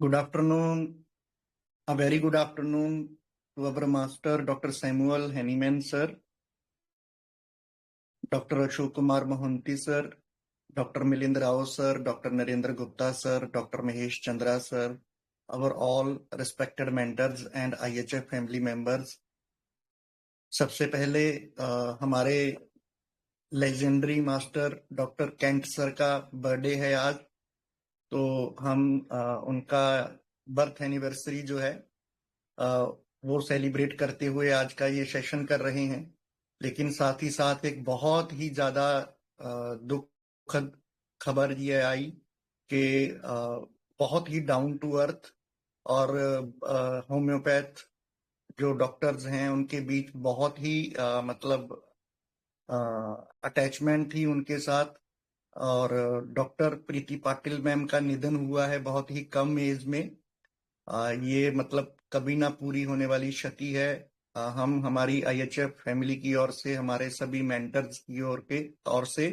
Good afternoon, a very good afternoon to our master, Dr. Samuel Henneman, sir, Dr. Ashok Kumar Mohanty, sir, Dr. Milind Rao, sir, Dr. Narendra Gupta, sir, Dr. Mahesh Chandra, sir, our all respected mentors and IHF family members. सबसे पहले हमारे legendary master doctor Kent sir का birthday है आज, तो हम उनका birth anniversary जो है वो सेलिब्रेट करते हुए आज का ये सेशन कर रहे हैं। लेकिन साथ ही साथ एक बहुत ही ज्यादा दुखद खबर ये आई कि बहुत ही डाउन टू अर्थ और होम्योपैथ जो डॉक्टर्स हैं उनके बीच बहुत ही मतलब अटैचमेंट थी उनके साथ। और डॉक्टर प्रीति पाटिल मैम का निधन हुआ है बहुत ही कम एज में। ये मतलब कभी ना पूरी होने वाली क्षति है। हम हमारी IHF फैमिली की ओर से, हमारे सभी मेंटर्स की ओर से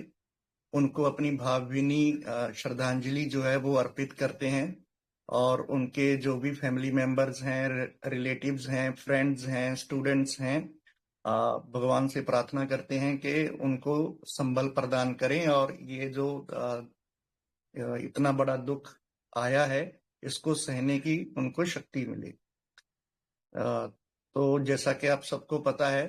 उनको अपनी भावभीनी श्रद्धांजलि जो है वो अर्पित करते हैं। और उनके जो भी फैमिली मेंबर्स हैं, रिलेटिव्स हैं, फ्रेंड्स हैं, स्टूडेंट्स हैं, भगवान से प्रार्थना करते हैं कि उनको संबल प्रदान करें और ये जो इतना बड़ा दुख आया है इसको सहने की उनको शक्ति मिले। तो जैसा कि आप सबको पता है,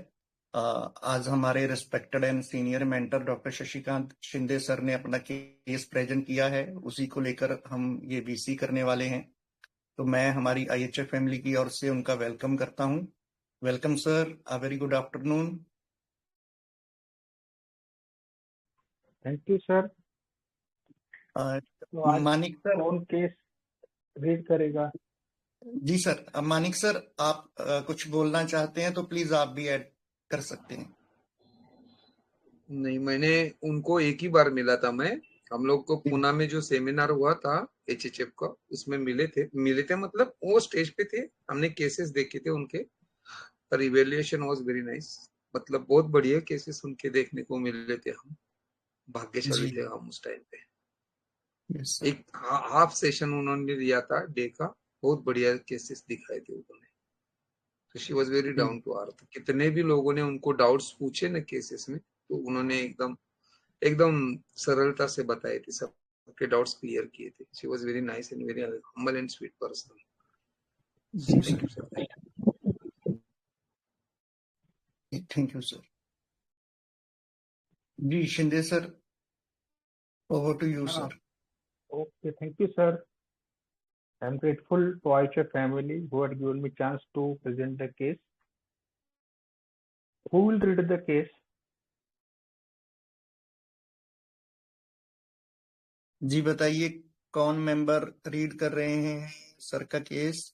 आज हमारे respected and senior mentor doctor Shashikant Shinde sir ने अपना केस प्रेजेंट किया है, उसी को लेकर हम ये VC करने वाले हैं। तो मैं हमारी IHF फैमिली की ओर से उनका वेलकम करता हूँ। Welcome sir, a very good afternoon. Thank you sir. Manik sir कौन केस रीड करेगा? जी सर, मानिक सर आप कुछ बोलना चाहते हैं तो प्लीज आप भी ऐड कर सकते हैं। नहीं, मैंने उनको एक ही बार मिला था। हम लोग को पुणे में जो सेमिनार हुआ था HHF का, उसमें मिले थे मतलब वो स्टेज पे थे, हमने केसेस देखे थे उनके और इवेल्युएशन वाज वेरी नाइस। मतलब बहुत बढ़िया केसेस उनके देखने को मिले थे। हम भाग्यशाली थे हम उस टाइम पे। एक हाफ सेशन उन्होंने दिया था डे का, बहुत बढ़िया केसेस दिखाए थे उन्होंने। तो she was very down to earth. कितने भी लोगों ने उनको डाउट्स पूछे ना केसेस में, तो उन्होंने एकदम सरलता से बताए थे, सबके डाउट्स क्लियर किए थे। She was very nice and very humble and sweet person. Thank you sir. Thank you sir. जी Shinde sir, over to you sir. Okay, thank you sir. I am grateful to IHF family who had given me chance to present the case. Who will read the case? जी बताइए, कौन member read कर रहे हैं sir का case?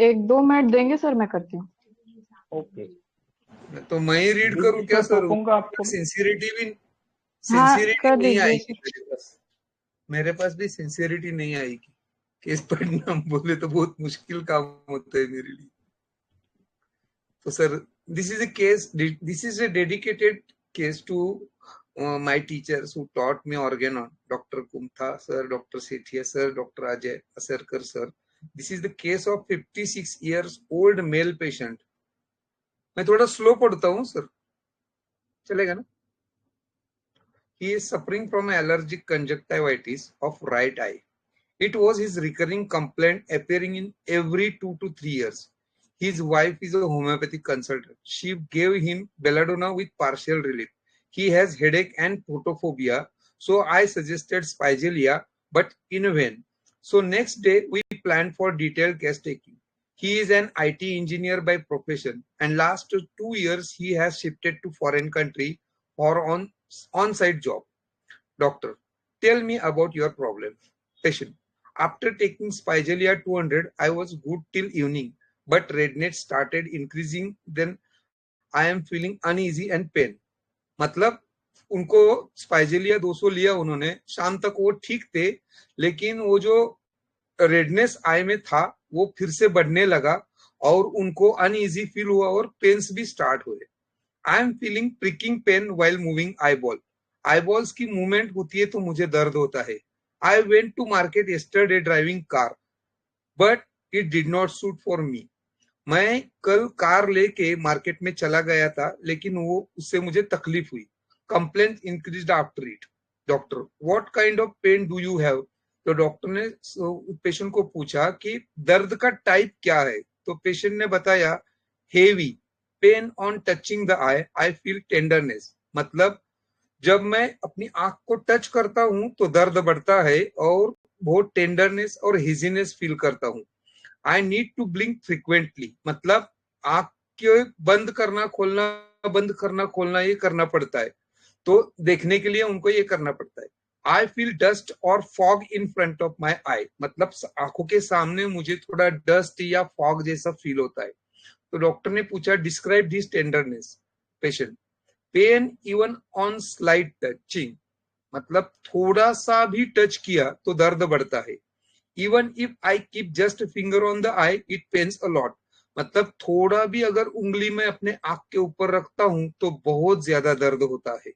एक दो minute देंगे sir, मैं करती हूँ। ओके, तो मैं ही रीड करूं क्या सर? आपको सिंसियरिटी कर नहीं दीजिए आएगी मेरे पास भी सिंसियरिटी नहीं आएगी। केस पढ़ना बोले तो बहुत मुश्किल काम होता है मेरे लिए। तो sir, this is a dedicated case to my teachers who taught me organ on Dr. Kumtha sir, Dr. Sethia sir, Dr. Ajay Asarkar sir. This is the case of 56 years old male patient. मैं थोड़ा slow पढ़ता हूँ sir, चलेगा ना? He is suffering from allergic conjunctivitis of right eye. It was his recurring complaint, appearing in every 2 to 3 years. His wife is a homeopathic consultant. She gave him belladonna with partial relief. He has headache and photophobia, so I suggested Spigelia, but in vain. So next day we planned for detailed case taking. He is an IT engineer by profession, and last 2 years he has shifted to foreign country for on-site job. Doctor, tell me about your problem. Patient, after taking Spigelia 200, I was good till evening, but redness started increasing. Then I am feeling uneasy and pain. मतलब उनको स्पाइजेलिया 200 लिया उन्होंने, शाम तक वो ठीक थे, लेकिन वो जो रेडनेस आई में था वो फिर से बढ़ने लगा और उनको अनईजी फील हुआ और पेन्स भी स्टार्ट हुए। I am feeling pricking pain while moving eyeball. Eyeballs की मूवमेंट होती है तो मुझे दर्द होता है। I went to market yesterday driving car but it did not suit for me. मैं कल कार लेके मार्केट में चला गया था लेकिन वो उससे मुझे तकलीफ हुई। Complaint increased after it. Doctor, what kind of pain do you have? तो डॉक्टर ने पेशेंट को पूछा कि दर्द का टाइप क्या है। तो पेशेंट ने बताया heavy pain on touching the I, I feel tenderness. मतलब जब मैं अपनी आंख को टच करता हूं तो दर्द बढ़ता है और बहुत टेंडरनेस और हेजीनेस फील करता हूं। I need to blink frequently. मतलब आंख के बंद करना खोलना ये करना पड़ता है, तो देखने के लिए उनको ये करना पड़ता है। आई फील डस्ट और fog in front of my eye. मतलब आंखों के सामने मुझे थोड़ा डस्ट या फॉग जैसा फील होता है। तो डॉक्टर ने पूछा describe this tenderness. Patient, pain even on slight touching. मतलब थोड़ा सा भी टच किया तो दर्द बढ़ता है। Even if I keep just finger on the I it pens a lot. मतलब थोड़ा भी अगर उंगली में अपने आंख के ऊपर रखता हूं तो बहुत ज्यादा दर्द होता है।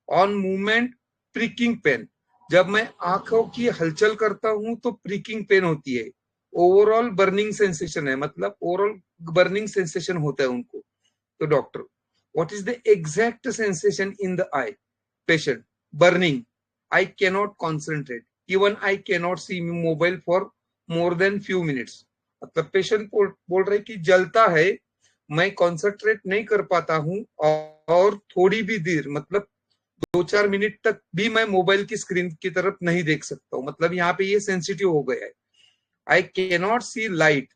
On movement pricking pain. जब मैं आंखों की हलचल करता हूं तो प्रिकिंग पेन होती है। ओवरऑल बर्निंग सेंसेशन है। मतलब ओवरऑल बर्निंग सेंसेशन होता है उनको। तो doctor, what is the exact sensation in the I? Patient, burning, I cannot concentrate, even I cannot see mobile for more than few minutes. मतलब patient बोल रहे कि जलता है, मैं कॉन्सेंट्रेट नहीं कर पाता हूं और थोड़ी भी देर मतलब 2-4 मिनट तक भी मैं मोबाइल की स्क्रीन की तरफ नहीं देख सकता हूँ। मतलब यहाँ पे ये सेंसिटिव हो गया है। I cannot see light,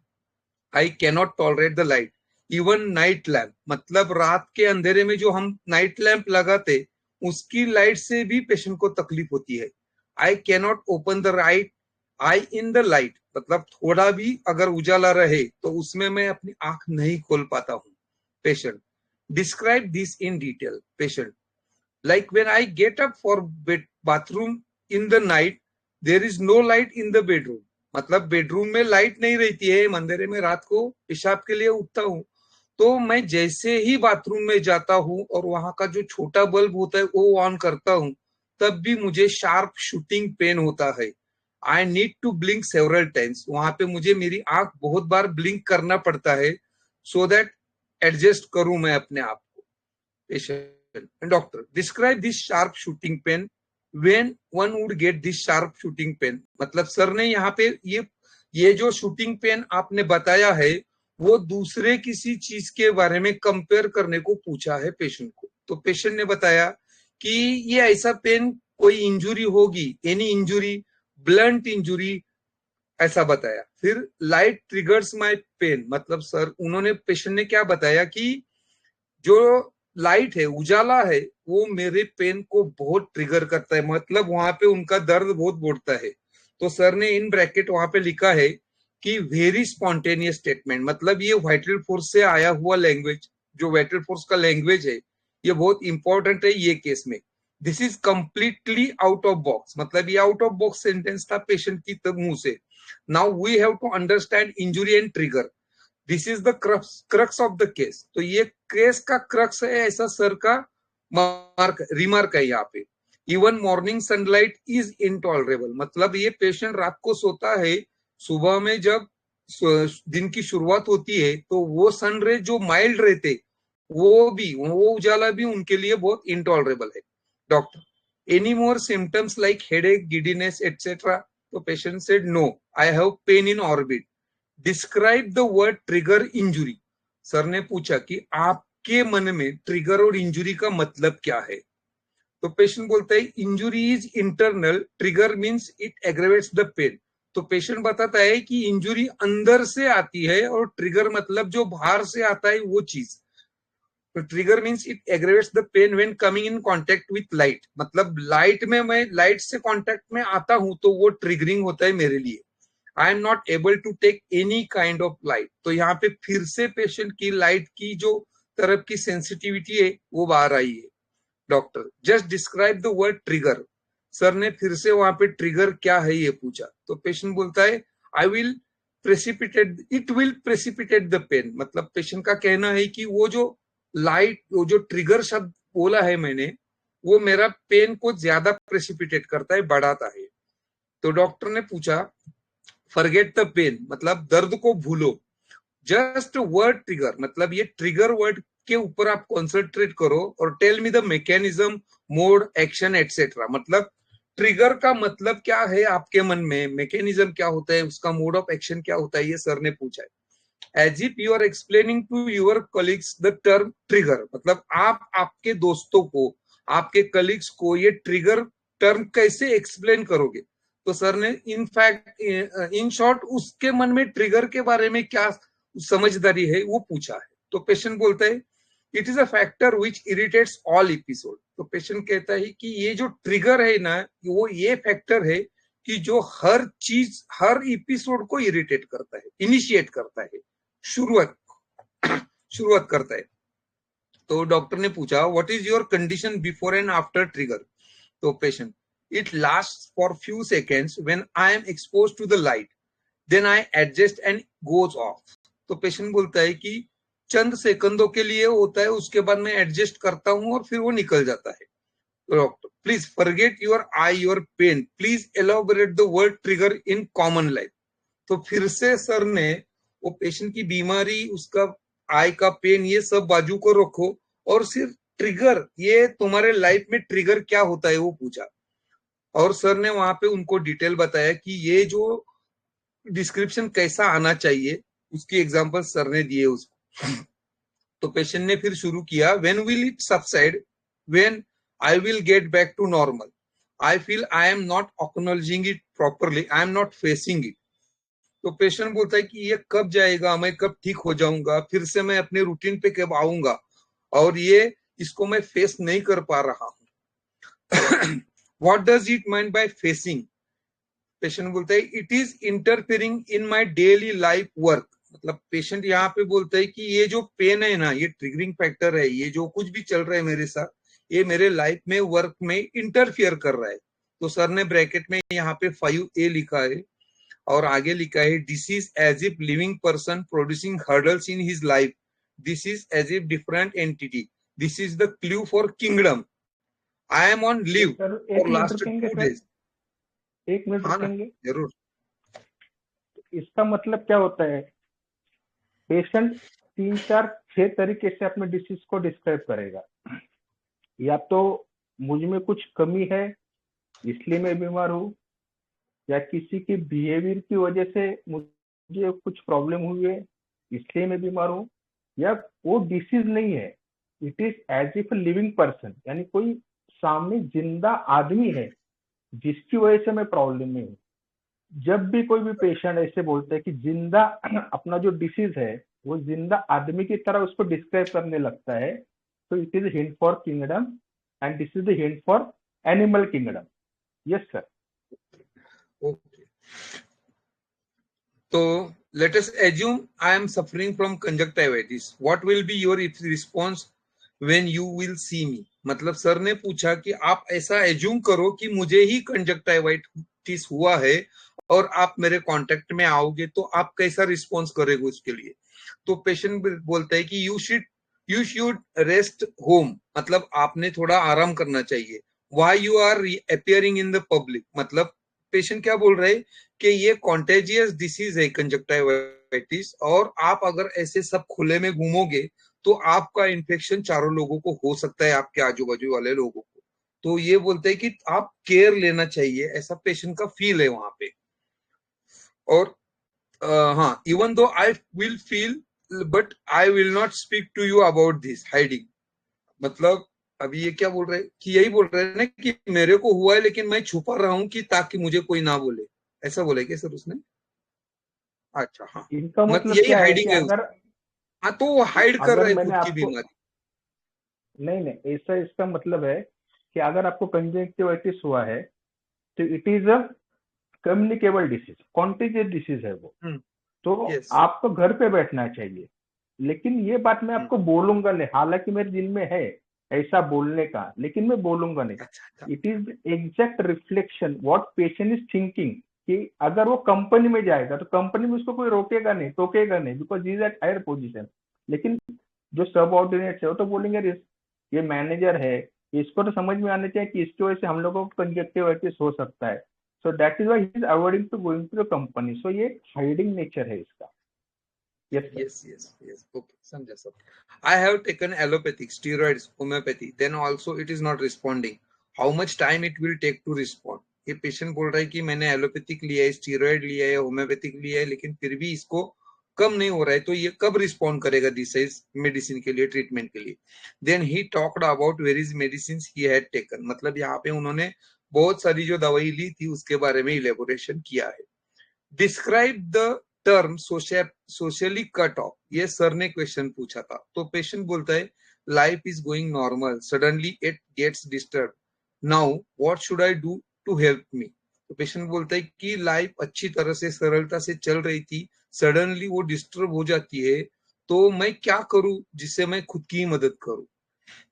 I cannot tolerate the light, even night lamp. मतलब रात के अंधेरे में जो हम नाइट लैम्प लगाते उसकी लाइट से भी पेशेंट को तकलीफ होती है। I cannot open the right I in the light. मतलब थोड़ा भी अगर उजाला रहे तो उसमें मैं अपनी आंख नहीं खोल पाता हूँ। Patient, describe this in detail. Patient, like when I get up for bathroom in the night, there is no light in the bedroom. मतलब बेडरूम में लाइट नहीं रहती है, अंधेरे में रात को पेशाब के लिए उठता हूँ तो मैं जैसे ही बाथरूम में जाता हूँ और वहां का जो छोटा बल्ब होता है वो ऑन करता हूँ तब भी मुझे शार्प शूटिंग पेन होता है। I need to blink several times. वहां पे मुझे मेरी आंख बहुत बार ब्लिंक करना पड़ता है सो दैट एडजस्ट करूं मैं अपने आप को। Patient, doctor, describe this sharp shooting pain when one would get this sharp shooting pain. मतलब सर ने यहाँ पे ये जो शूटिंग पेन आपने बताया है वो दूसरे किसी चीज के बारे में कंपेयर करने को पूछा है पेशेंट को। तो पेशेंट ने बताया कि ये ऐसा पेन कोई इंजुरी होगी, एनी इंजुरी, ब्लंट इंजुरी, ऐसा बताया। फिर लाइट ट्रिगर्स माय पेन। मतलब सर उन्होंने पेशेंट ने क्या बताया कि जो लाइट है, उजाला है, वो मेरे पेन को बहुत ट्रिगर करता है। मतलब वहां पे उनका दर्द बहुत बढ़ता है। तो सर ने इन ब्रैकेट वहां पे लिखा है कि वेरी स्पॉन्टेनियस स्टेटमेंट। मतलब ये वाइटल फोर्स से आया हुआ लैंग्वेज, जो वाइटल फोर्स का लैंग्वेज है ये बहुत इंपॉर्टेंट है ये केस में। This is completely out of box. मतलब ये आउट ऑफ बॉक्स सेंटेंस था पेशेंट की मुंह से। Now we have to understand injury and trigger. This is the crux of the case. तो ये केस का क्रक्स है, ऐसा सर का रिमार्क है यहाँ पे। Even morning sunlight is intolerable. मतलब ये पेशेंट रात को सोता है, सुबह में जब दिन की शुरुआत होती है तो वो सन रे जो माइल्ड रहते वो उजाला भी उनके लिए बहुत इनटॉलरेबल है। Doctor, any more symptoms like headache, giddiness etcetera? तो patient said no, I have pain in orbit. Describe the word trigger injury. Sir ने पूछा कि आपके मन में ट्रिगर और इंजुरी का मतलब क्या है? तो पेशेंट बोलता है injury is internal, trigger means it aggravates the pain. तो पेशेंट बताता है कि इंजुरी अंदर से आती है और ट्रिगर मतलब जो बाहर से आता है वो चीज। तो trigger means it aggravates the pain when coming in contact with light. मतलब लाइट में मैं लाइट से कांटेक्ट में आता हूं तो वो ट्रिगरिंग होता है मेरे लिए। I am not able to take any kind of light. तो यहाँ पे फिर से पेशेंट की लाइट की जो तरफ की सेंसिटिविटी है वो बाहर आई है। Doctor, just describe the word trigger. Sir ने फिर से वहां पे ट्रिगर क्या है ये पूछा। तो पेशेंट बोलता है I will precipitate, it will precipitate the pain. मतलब पेशेंट का कहना है कि वो जो लाइट, वो जो ट्रिगर शब्द बोला है मैंने, वो मेरा पेन को ज्यादा प्रेसिपिटेट करता है, बढ़ाता है। तो डॉक्टर ने पूछा फॉरगेट द पेन, मतलब दर्द को भूलो, जस्ट वर्ड ट्रिगर, मतलब ये ट्रिगर वर्ड के ऊपर आप कॉन्सेंट्रेट करो, और tell me the mechanism, mode, action etcetera. मतलब ट्रिगर का मतलब क्या है आपके मन में, मैकेनिज्म क्या होता है, उसका मोड ऑफ एक्शन क्या होता है, ये सर ने पूछा है। As if you are explaining to your colleagues the term trigger, मतलब आप आपके दोस्तों को, आपके कलीग्स को ये ट्रिगर टर्म कैसे एक्सप्लेन करोगे। तो सर ने इन शॉर्ट उसके मन में ट्रिगर के बारे में क्या समझदारी है वो पूछा है। तो पेशेंट बोलता है it is a factor which irritates all episode. तो पेशेंट कहता है कि ये जो ट्रिगर है ना, वो ये फैक्टर है कि जो हर चीज, हर एपिसोड को इरिटेट करता है, इनिशिएट करता है, शुरुआत करता है। तो डॉक्टर ने पूछा what is your condition before and after trigger. तो patient, it last for few seconds when I am expose to the light, then I adjust and goes off. तो पेशेंट बोलता है कि चंद सेकंदों के लिए होता है, उसके बाद मैं एडजस्ट करता हूं और फिर वो निकल जाता है। Doctor, please forget your eye, your pain, please elaborate the word trigger in common life. तो फिर से सर ने वो पेशेंट की बीमारी, उसका आई का पेन, ये सब बाजू को रखो और सिर्फ ट्रिगर, ये तुम्हारे लाइफ में ट्रिगर क्या होता है वो पूछा। और सर ने वहां पे उनको डिटेल बताया कि ये जो डिस्क्रिप्शन कैसा आना चाहिए, उसकी एग्जांपल सर ने दिए उसको। तो पेशेंट ने फिर शुरू किया when will it subside, when I will get back to normal, I feel I am not acknowledging it properly, I am not facing it. तो पेशेंट बोलता है कि ये कब जाएगा, मैं कब ठीक हो जाऊंगा, फिर से मैं अपने रूटीन पे कब आऊंगा, और ये इसको मैं फेस नहीं कर पा रहा हूं। What does it mean by facing. Patient बोलता है it is interfering in my daily life work. मतलब पेशेंट यहाँ पे बोलता है कि ये जो पेन है ना, ये ट्रिगरिंग फैक्टर है, ये जो कुछ भी चल रहा है मेरे साथ, ये मेरे लाइफ में, वर्क में इंटरफियर कर रहा है। तो सर ने ब्रैकेट में यहाँ पे 5A लिखा है और आगे लिखा है this is as if living person producing hurdles in his life, this is as if different entity, this is the clue for kingdom, I am on live for last 2 days। एक minute हाँ ना, रुकेंगे। जरूर। इसका मतलब क्या होता है, पेशेंट 3, 4, 6 तरीके से अपने डिसीज को डिस्क्राइब करेगा। या तो मुझ में कुछ कमी है इसलिए मैं बीमार हूँ, या किसी की बिहेवियर की वजह से मुझे कुछ प्रॉब्लम हुई है इसलिए मैं बीमार हूँ, या वो डिसीज नहीं है, it is as if living person, यानी कोई सामने जिंदा आदमी है जिसकी वजह से मैं प्रॉब्लम में हूँ। जब भी कोई भी पेशेंट ऐसे बोलता है कि जिंदा अपना जो डिसीज है वो जिंदा आदमी की तरह उसको डिस्क्राइब करने लगता है, तो it is hint for kingdom and this is the hint for animal kingdom. Yes sir. Okay, तो let us assume I am suffering from conjunctivitis. What will be your response when you will see me? मतलब sir ने पूछा कि आप ऐसा assume करो कि मुझे ही कंजक्टिवाइटिस हुआ है और आप मेरे कांटेक्ट में आओगे, तो आप कैसा रिस्पॉन्स करोगे उसके लिए। तो पेशेंट बोलता है कि यू शुड रेस्ट होम, मतलब आपने थोड़ा आराम करना चाहिए। Why you are appearing in the public, मतलब पेशेंट क्या बोल रहे हैं कि ये कॉन्टेजियस डिसीज है कंजक्टिवाइटिस, और आप अगर ऐसे सब खुले में घूमोगे तो आपका इन्फेक्शन चारों लोगों को हो सकता है, आपके आजू बाजू वाले लोगों को। तो ये बोलते हैं कि आप केयर लेना चाहिए, ऐसा पेशेंट का फील है वहां पे। और हाँ, even though I will feel but I will not speak to you about this hiding. मतलब अभी ये क्या बोल रहे हैं कि यही बोल रहे हैं ना कि मेरे को हुआ है लेकिन मैं छुपा रहा हूं कि ताकि मुझे कोई ना बोले, ऐसा बोले क्या सर उसने। अच्छा, हाँ, इनका मतलब यही क्या है हाइडिंग कि है अगर हाँ, तो वो हाइड कर रहे हैं मैंने खुद की आपको, बीमारी। नहीं ऐसा इसका मतलब है कि अगर आपको कंजक्टिवाइटिस हुआ है तो it is a communicable disease, contagious disease है वो। तो यस, आपको घर पे बैठना चाहिए, लेकिन ये बात मैं आपको बोलूंगा नहीं, हालांकि मेरे दिल में है ऐसा बोलने का, लेकिन मैं बोलूंगा नहीं। अच्छा, it is exact reflection what patient is thinking, कि अगर वो कंपनी में जाएगा तो कंपनी में उसको कोई रोकेगा नहीं, टोकेगा नहीं, because is at higher position. लेकिन जो सब ऑर्डिनेट है वो तो बोलेंगे ये मैनेजर है, इसको तो समझ में आना चाहिए कि इसकी वजह से हम लोगों को कंजक्टिवाइटिस हो सकता है. So that is why he is avoiding to going to the company. So ये हाइडिंग नेचर है इसका. Yes. Okay, समझा सब. I have taken allopathic, steroids, homeopathy. Then also it is not responding. How much time it will take to respond? ये patient बोल रहा है कि मैंने एलोपैथिक लिया है, स्टीरॉइड लिया है, होम्योपैथिक लिया है, लेकिन फिर भी इसको कम नहीं हो रहा है, तो ये कब रिस्पॉन्ड करेगा दिस मेडिसिन के लिए, ट्रीटमेंट के लिए. Then he talked about various medicine he had taken. मतलब यहाँ पे उन्होंने बहुत सारी जो दवाई ली थी उसके बारे में इलेबोरेशन किया है. Describe the term socially cut off. ये सर ने क्वेश्चन पूछा था, तो पेशेंट बोलता है life is going normal, suddenly it gets disturb, now what should I do to help me. तो पेशेंट बोलता है कि लाइफ अच्छी तरह से सरलता से चल रही थी, सडनली वो डिस्टर्ब हो जाती है, तो मैं क्या करूं जिससे मैं खुद की मदद करूं.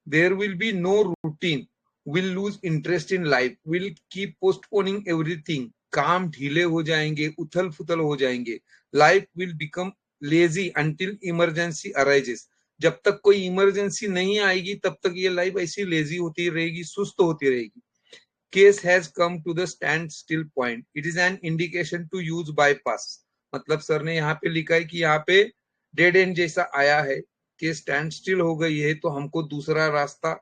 There will be no routine, will lose interest in life, will keep postponing everything. काम ढीले हो जाएंगे, उथल फुथल हो जाएंगे. Life will become lazy until emergency arises. जब तक कोई इमरजेंसी नहीं आएगी तब तक ये लाइफ ऐसी लेजी होती रहेगी, सुस्त होती रहेगी. Case has come to the standstill point, it is an indication to use bypass. मतलब सर ने यहाँ पे लिखा है कि यहाँ पे डेड एंड जैसा आया है, केस स्टैंड स्टिल हो गई है, तो हमको दूसरा रास्ता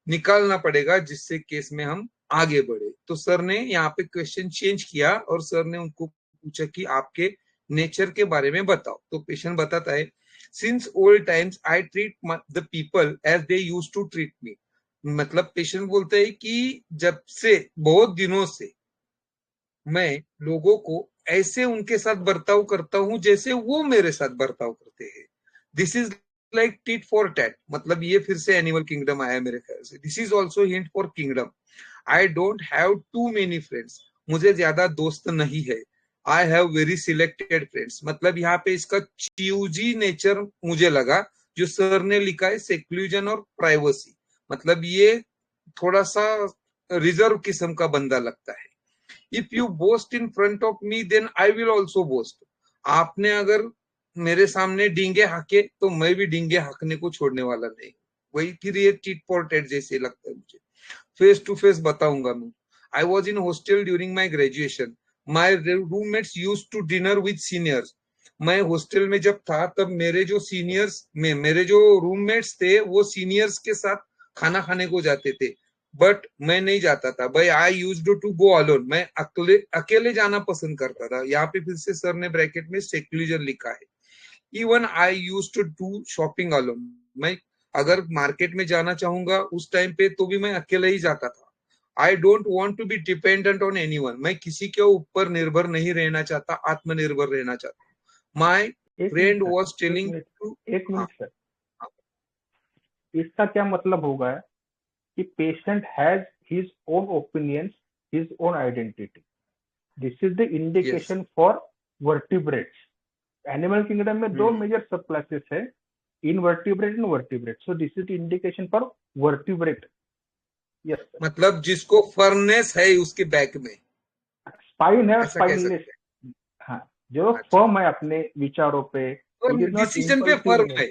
निकालना पड़ेगा जिससे केस में हम आगे बढ़े. तो सर ने यहाँ पे क्वेश्चन चेंज किया और सर ने उनको पूछा कि आपके नेचर के बारे में बताओ. तो पेशेंट बताता है since old times I treat the people as they used to treat me. मतलब पेशेंट बोलते हैं कि जब से बहुत दिनों से मैं लोगों को ऐसे उनके साथ बर्ताव करता हूं जैसे वो मेरे साथ बर्ताव करते हैं. This is like tit for tat. मतलब ये फिर से एनिमल किंगडम आया मेरे ख्याल से. This is also hint for kingdom. I don't have too many friends. मुझे ज्यादा दोस्त नहीं है. I have very selected friends. मतलब यहाँ पे इसका च्यूजी नेचर मुझे लगा जो सर ने लिखा है, सेक्लूजन और प्राइवेसी. मतलब ये थोड़ा सा रिजर्व किस्म का बंदा लगता है. If you boast in front of me then I will also boast. आपने अगर मेरे सामने डींगे हाके तो मैं भी डींगे हाकने को छोड़ने वाला नहीं. वही फिर ये टिट फॉर टैट जैसे लगता है मुझे. फेस टू फेस बताऊंगा मैं. I was in hostel during my graduation. My roommates used to dinner with seniors. मैं हॉस्टल में जब था तब मेरे जो सीनियर्स में मेरे जो रूममेट्स थे वो सीनियर्स के साथ खाना खाने को जाते थे, बट मैं नहीं जाता था. भाई I used to go alone. मैं अकेले जाना पसंद करता था. यहाँ पे फिर से सर ने ब्रैकेट में सेक्लूजन लिखा है. Even I used to do shopping alone. मैं अगर मार्केट में जाना चाहूंगा उस टाइम पे तो भी मैं अकेले ही जाता था. I don't want to be dependent on anyone. मैं किसी के ऊपर निर्भर नहीं रहना चाहता, आत्मनिर्भर रहना चाहता. My friend was telling to. एक मिनट सर, इसका क्या मतलब होगा कि patient has his own opinions, his own identity. This is the indication for vertebrates. Animal kingdom में दो मेजर सब क्लासेस है, invertebrate and vertebrate. So this is indication for vertebrate. Yes, मतलब जिसको फर्नेस है उसके बैक में, spine है और स्पाइनलेस. हाँ, जो फर्म है अपने विचारों पे, डिसीजन पे फर्म है.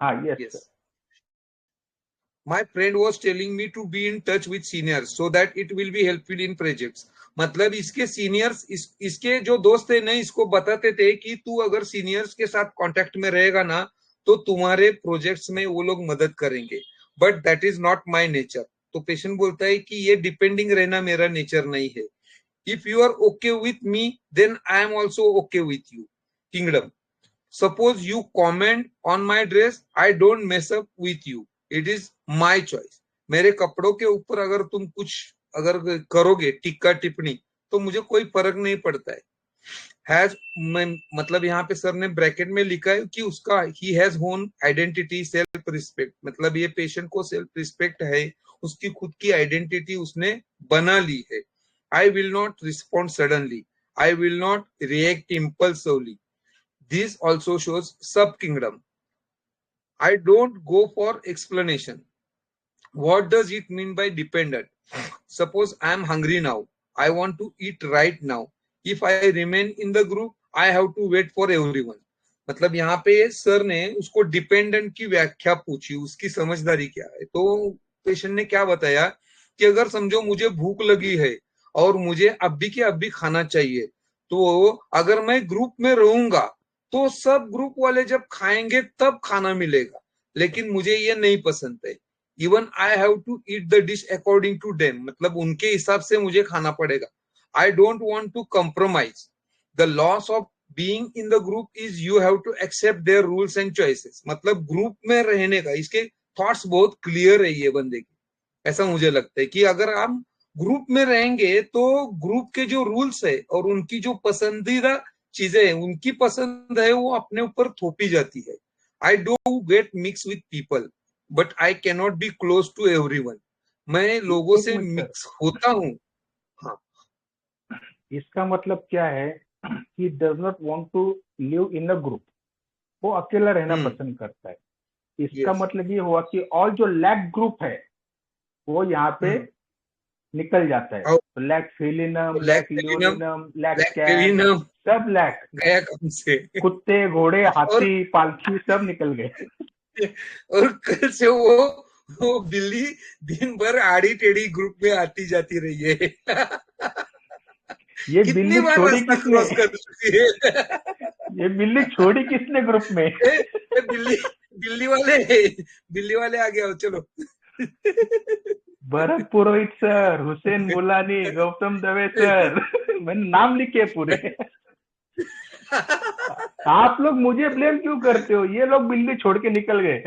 हाँ, yes. My friend was telling me to be in touch with seniors so that it will be helpful in projects. मतलब इसके सीनियर्स, इसके जो दोस्त है ना, इसको बताते थे कि तू अगर सीनियर्स के साथ कांटेक्ट में रहेगा ना तो तुम्हारे प्रोजेक्ट्स में वो लोग मदद करेंगे. But that is not my nature. तो पेशेंट बोलता है कि ये डिपेंडिंग रहना मेरा नेचर नहीं है. If you are okay with me then I am also okay with you. Kingdom. Suppose you comment on my dress, I don't mess up with you. It is my choice. मेरे कपड़ों के ऊपर अगर तुम कुछ अगर करोगे टिक्का टिप्पणी तो मुझे कोई फर्क नहीं पड़ता है. हैज, मतलब यहाँ पे सर ने ब्रैकेट में लिखा है कि उसका he has own identity, self respect. मतलब ये पेशेंट को सेल्फ रिस्पेक्ट है, उसकी खुद की आइडेंटिटी उसने बना ली है. I will not respond suddenly, I will not react impulsively. This also shows सब kingdom. I don't go for explanation. What does it mean by dependent? Suppose I am hungry now. I want to eat right now. If I remain in the group, I have to wait for everyone. मतलब यहाँ पे sir ने उसको dependent की व्याख्या पूछी, उसकी समझदारी क्या है. तो पेशेंट ने क्या बताया कि अगर समझो मुझे भूख लगी है और मुझे अभी के अभी खाना चाहिए, तो अगर मैं ग्रुप में रहूंगा तो सब ग्रुप वाले जब खाएंगे तब खाना मिलेगा, लेकिन मुझे ये नहीं पसंद है। Even I have to eat the dish according to them, मतलब उनके हिसाब से मुझे खाना पड़ेगा। I don't want to compromise. The loss of being in the group is you have to accept their rules and choices. मतलब group में रहने का, इसके थॉट्स बहुत क्लियर है ये बंदे की, ऐसा मुझे लगता है कि अगर आप ग्रुप में रहेंगे तो ग्रुप के जो रूल्स है और उनकी जो पसंदीदा चीजें हैं, उनकी पसंद है, वो अपने ऊपर थोपी जाती है। I don't get mix with people but I cannot be close to everyone. मैं लोगों एक से मिनट सर, मिक्स होता हूँ। हाँ, इसका मतलब क्या है कि does not want to live in a group, वो अकेला रहना पसंद करता है। इसका मतलब ये हुआ कि ऑल जो लैक ग्रुप है वो यहाँ पे निकल जाता है। तो लैक फेलिनम, लैक लियोनिनम, लैक कैन, सब लैक गया कौन से कुत्ते, घोड़े, हाथी, पालकी सब निकल गए। और कल से वो बिल्ली दिन भर आड़ी टेढ़ी ग्रुप में आती जाती रही है। ये कितनी बिल्ली बार छोड़ी रास्ता किसने? क्रॉस कर चुकी है। ये बिल्ली छोड़ी किसने ग्रुप में? बिल्ली वाले आ गया, चलो। भरत पुरोहित सर, हुसैन मुलानी, गौतम दवे सर, मैंने नाम लिखे पूरे। आप लोग मुझे ब्लेम क्यों करते हो? ये लोग बिल्ली छोड़ के निकल गए।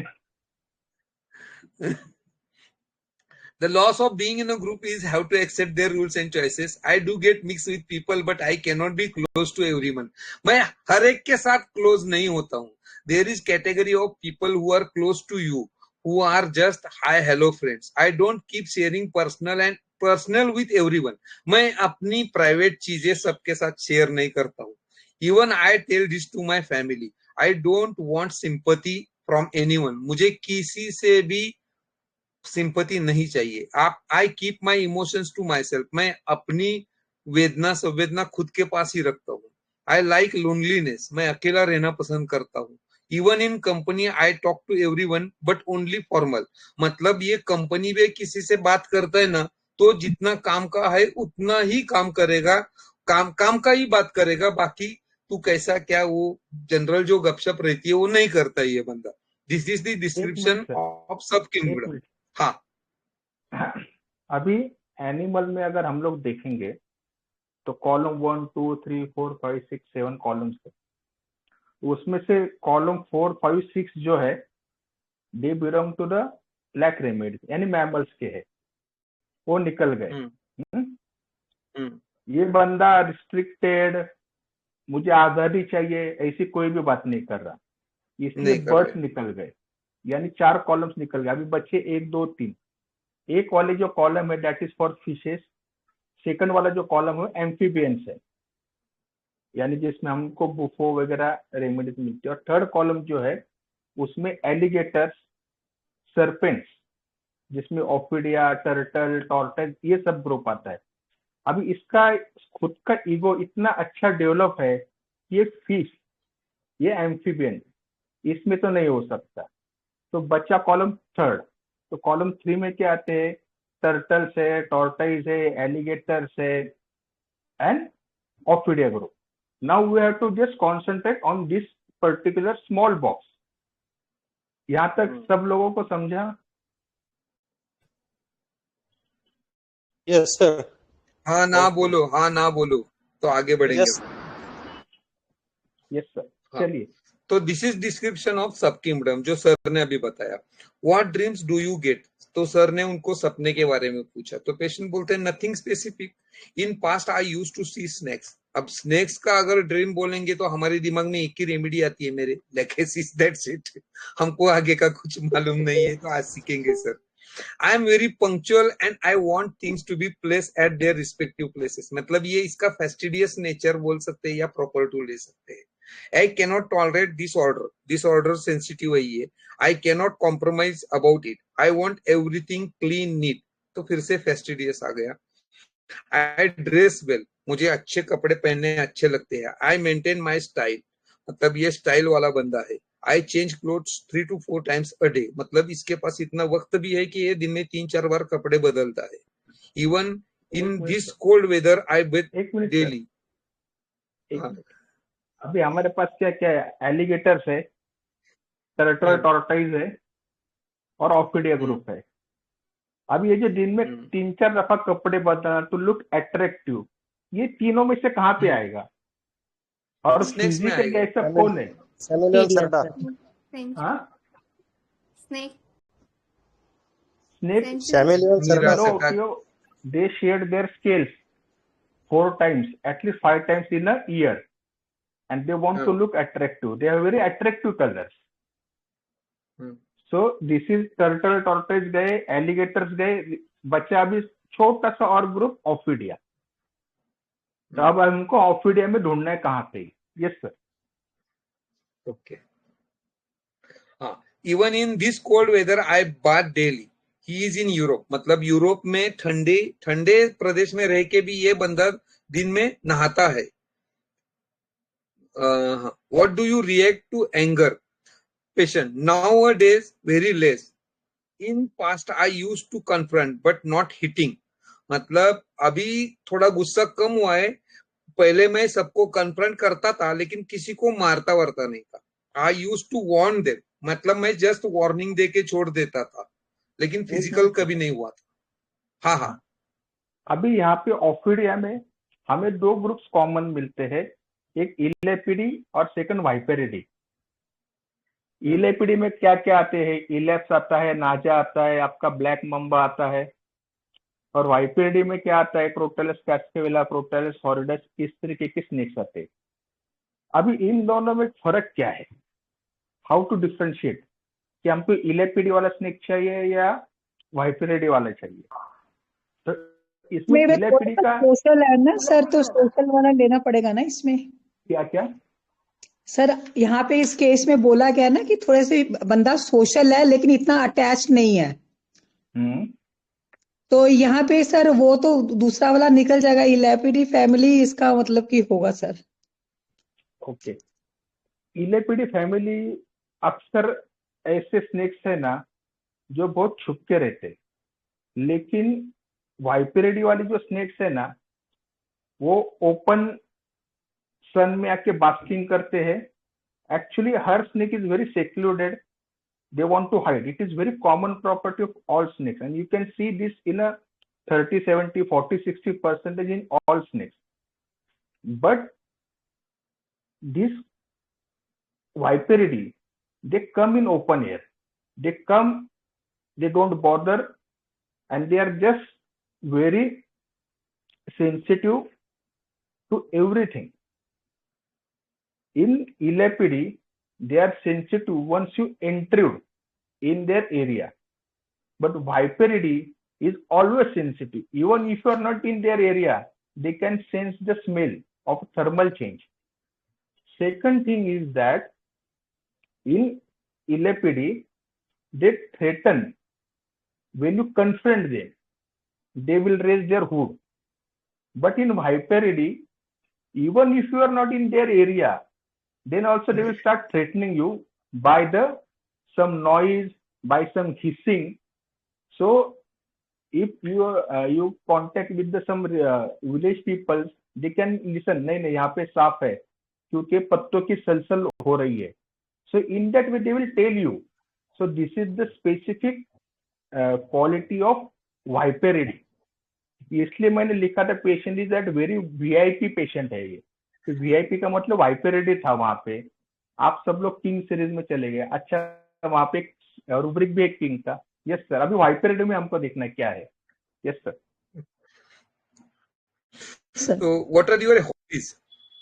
The loss of being in a group is how to accept their rules and choices. I do get mixed with people, but I cannot be close to everyone. मैं हर एक के साथ close नहीं होता हूँ. There is category of people who are close to you, who are just hi hello friends. I don't keep sharing personal with everyone. मैं अपनी private चीजें सबके साथ share नहीं करता हूँ. Even I tell this to my family. I don't want sympathy from anyone. मुझे किसी से भी सिंपैथी नहीं चाहिए। आप I keep my emotions to myself. मैं अपनी वेदना संवेदना खुद के पास ही रखता हूँ। I like loneliness. मैं अकेला रहना पसंद करता हूँ। Even in company I talk to everyone but only formal. मतलब ये कंपनी में किसी से बात करता है ना, तो जितना काम का है उतना ही काम करेगा, काम का ही बात करेगा। बाकी तू कैसा क्या, वो जनरल जो गपशप रहती है वो नहीं करता ये बंदा। This is the description of सब किंगडम। हाँ, अभी एनिमल में अगर हम लोग देखेंगे तो कॉलम 1 2 3 4 5 6 7 कॉलम्स है। उसमें से कॉलम 4 5 6 जो है they belong to the black remedy, यानी मैमल्स के है, वो निकल गए। ये बंदा रिस्ट्रिक्टेड, मुझे आजादी चाहिए, ऐसी कोई भी बात नहीं कर रहा, इसलिए बर्ड्स निकल गए, यानी 4 कॉलम्स निकल गए। अभी बच्चे 1 2 3। एक वाले जो कॉलम है that is for fishes. Second वाला जो कॉलम है एम्फीबियंस है, यानी जिसमें हमको बुफो वगैरह रेमेडीज मिलती है। और थर्ड कॉलम जो है उसमें एलिगेटर्स, सर्पेंट्स, जिसमें ऑफिडिया, टर्टल, टॉर्टल, ये सब ग्रुप आता है। अभी इसका खुद का ईगो इतना अच्छा डेवलप है, ये फिश, ये एम्फीबियन, इसमें तो नहीं हो सकता। तो बच्चा कॉलम थर्ड। तो कॉलम 3 में क्या आते हैं? टर्टल्स है, टॉर्टाइज है, एलिगेटर्स है and ophidia group. Now we have to just concentrate on this particular small box. यहाँ तक सब लोगों को समझा? Yes sir. हाँ ना बोलो, हाँ ना बोलो तो आगे बढ़ेंगे। यस सर, चलिए। तो दिस इज डिस्क्रिप्शन ऑफ सब किंगडम, जो सर ने अभी बताया। What dreams do you get? तो सर ने उनको सपने के बारे में पूछा, तो पेशेंट बोलते हैं nothing specific. In past I used to see snakes. अब स्नेक्स का अगर ड्रीम बोलेंगे तो हमारे दिमाग में एक ही रेमेडी आती है मेरे, लेकेसिस, दैट्स इट। हमको आगे का कुछ मालूम नहीं है, तो आज सीखेंगे sir. I am very punctual and I want things to be place at their respective places. मतलब ये इसका फेस्टिडियस नेचर बोल सकते हैं या प्रॉपर टू ले सकते हैं। I cannot tolerate disorder. Disorder sensitive है ये। I cannot compromise about it. I want everything clean, neat. तो फिर से fastidious आ गया। I dress well. मुझे अच्छे कपड़े पहनने अच्छे लगते हैं। I maintain my style. मतलब ये स्टाइल वाला बंदा है। I change clothes 3 to 4 times a day. मतलब इसके पास इतना वक्त भी है कि ये दिन में 3-4 बार कपड़े बदलता है. Even in this cold weather I bathe एक मिनट daily. अभी हमारे पास क्या क्या है, एलिगेटर्स है, टर्टल टॉर्टाइज है और ऑफिडिया ग्रुप है. अब ये जो दिन में 3-4 दफा कपड़े बदलना टू लुक अट्रैक्टिव, ये तीनों में से कहाँ पे आएगा? और फिजिकल कैसा कौन है? Snake. They shed their scales 4 times, at least 5 times in a year, and they want to look attractive. They have very attractive colors. So this is turtle, tortoise गए, alligators गए, बचा अभी छोटा सा और ग्रुप ऑफिडिया. तो अब हमको ऑफिडिया में ढूंढना है कहाँ पे? Yes sir. Okay. Even in this cold weather I bath daily. He is in Europe. मतलब यूरोप में ठंडे प्रदेश में रह के भी ये बंदा दिन में नहाता है. What do you react to anger? Patient. Nowadays very less. In past I used to confront but not hitting. मतलब अभी थोड़ा गुस्सा कम हुआ है. पहले मैं सबको कन्फ्रंट करता था लेकिन किसी को मारता वारता नहीं था. I used to warn them. मतलब मैं जस्ट वार्निंग दे के छोड़ देता था, लेकिन फिजिकल कभी नहीं हुआ था. हाँ. अभी यहाँ पे ऑफिडिया में हमें 2 ग्रुप्स कॉमन मिलते हैं, एक इलेपिडी और सेकंड वाइपेरिडी. इलेपिडी में क्या क्या आते हैं? इलेप्स आता है, नाजा आता है, आपका ब्लैक मम्बा आता है. और वाइपेरिडी में क्या आता है? क्रोटैलस कैस्केविला, क्रोटैलस हॉरिडस, इस तरीके के स्नेक्स आते हैं. अभी इन दोनों में फर्क क्या है? हाउ टू डिफरेंशिएट कि हमको इलेपिडी वाला स्नेक चाहिए या वाइपेरिडी वाला चाहिए? तो इसमें इलेपिडी का सोशल है ना सर, तो सोशल वाला लेना पड़ेगा ना इसमें. क्या सर यहाँ पे इस केस में बोला गया ना कि थोड़े से बंदा सोशल है लेकिन इतना अटैच नहीं है. तो यहाँ पे सर वो तो दूसरा वाला निकल जाएगा, इलेपिडी फैमिली, इसका मतलब की होगा सर. ओके. इलेपिडी फैमिली अक्सर ऐसे स्नेक्स है ना जो बहुत छुप के रहते, लेकिन वाइपेरिडी वाली जो स्नेक्स है ना वो ओपन सन में आके बास्किंग करते हैं. Actually her snake is very secluded. They want to hide. It is very common property of all snakes, and you can see this in a 30, 70, 40, 60% in all snakes. But this viperidae, they come in open air. They come, they don't bother, and they are just very sensitive to everything. In Elapidae, they are sensitive once you intrude in their area, but Viperidae is always sensitive. Even if you are not in their area, they can sense the smell of thermal change. Second thing is that in Elapidae, they threaten. When you confront them, they will raise their hood. But in Viperidae, even if you are not in their area, then also they will start threatening you by some noise, by some hissing. So if you contact with some village people, they can listen. नहीं यहाँ पे साफ है क्योंकि पत्तों की सलसल हो रही है. So in that way they will tell you. So this is the specific quality of Viperidae. इसलिए मैंने लिखा था patient is that very VIP patient है ये. तो वीआईपी का मतलब वाइपेरिडी था वहां पे. आप सब लोग किंग सीरीज में चले गए. अच्छा वहां पे रूब्रिक भी एक किंग था. Yes sir. अभी वाइपेरिडी में हमको देखना क्या है. Yes sir. So what are your hobbies?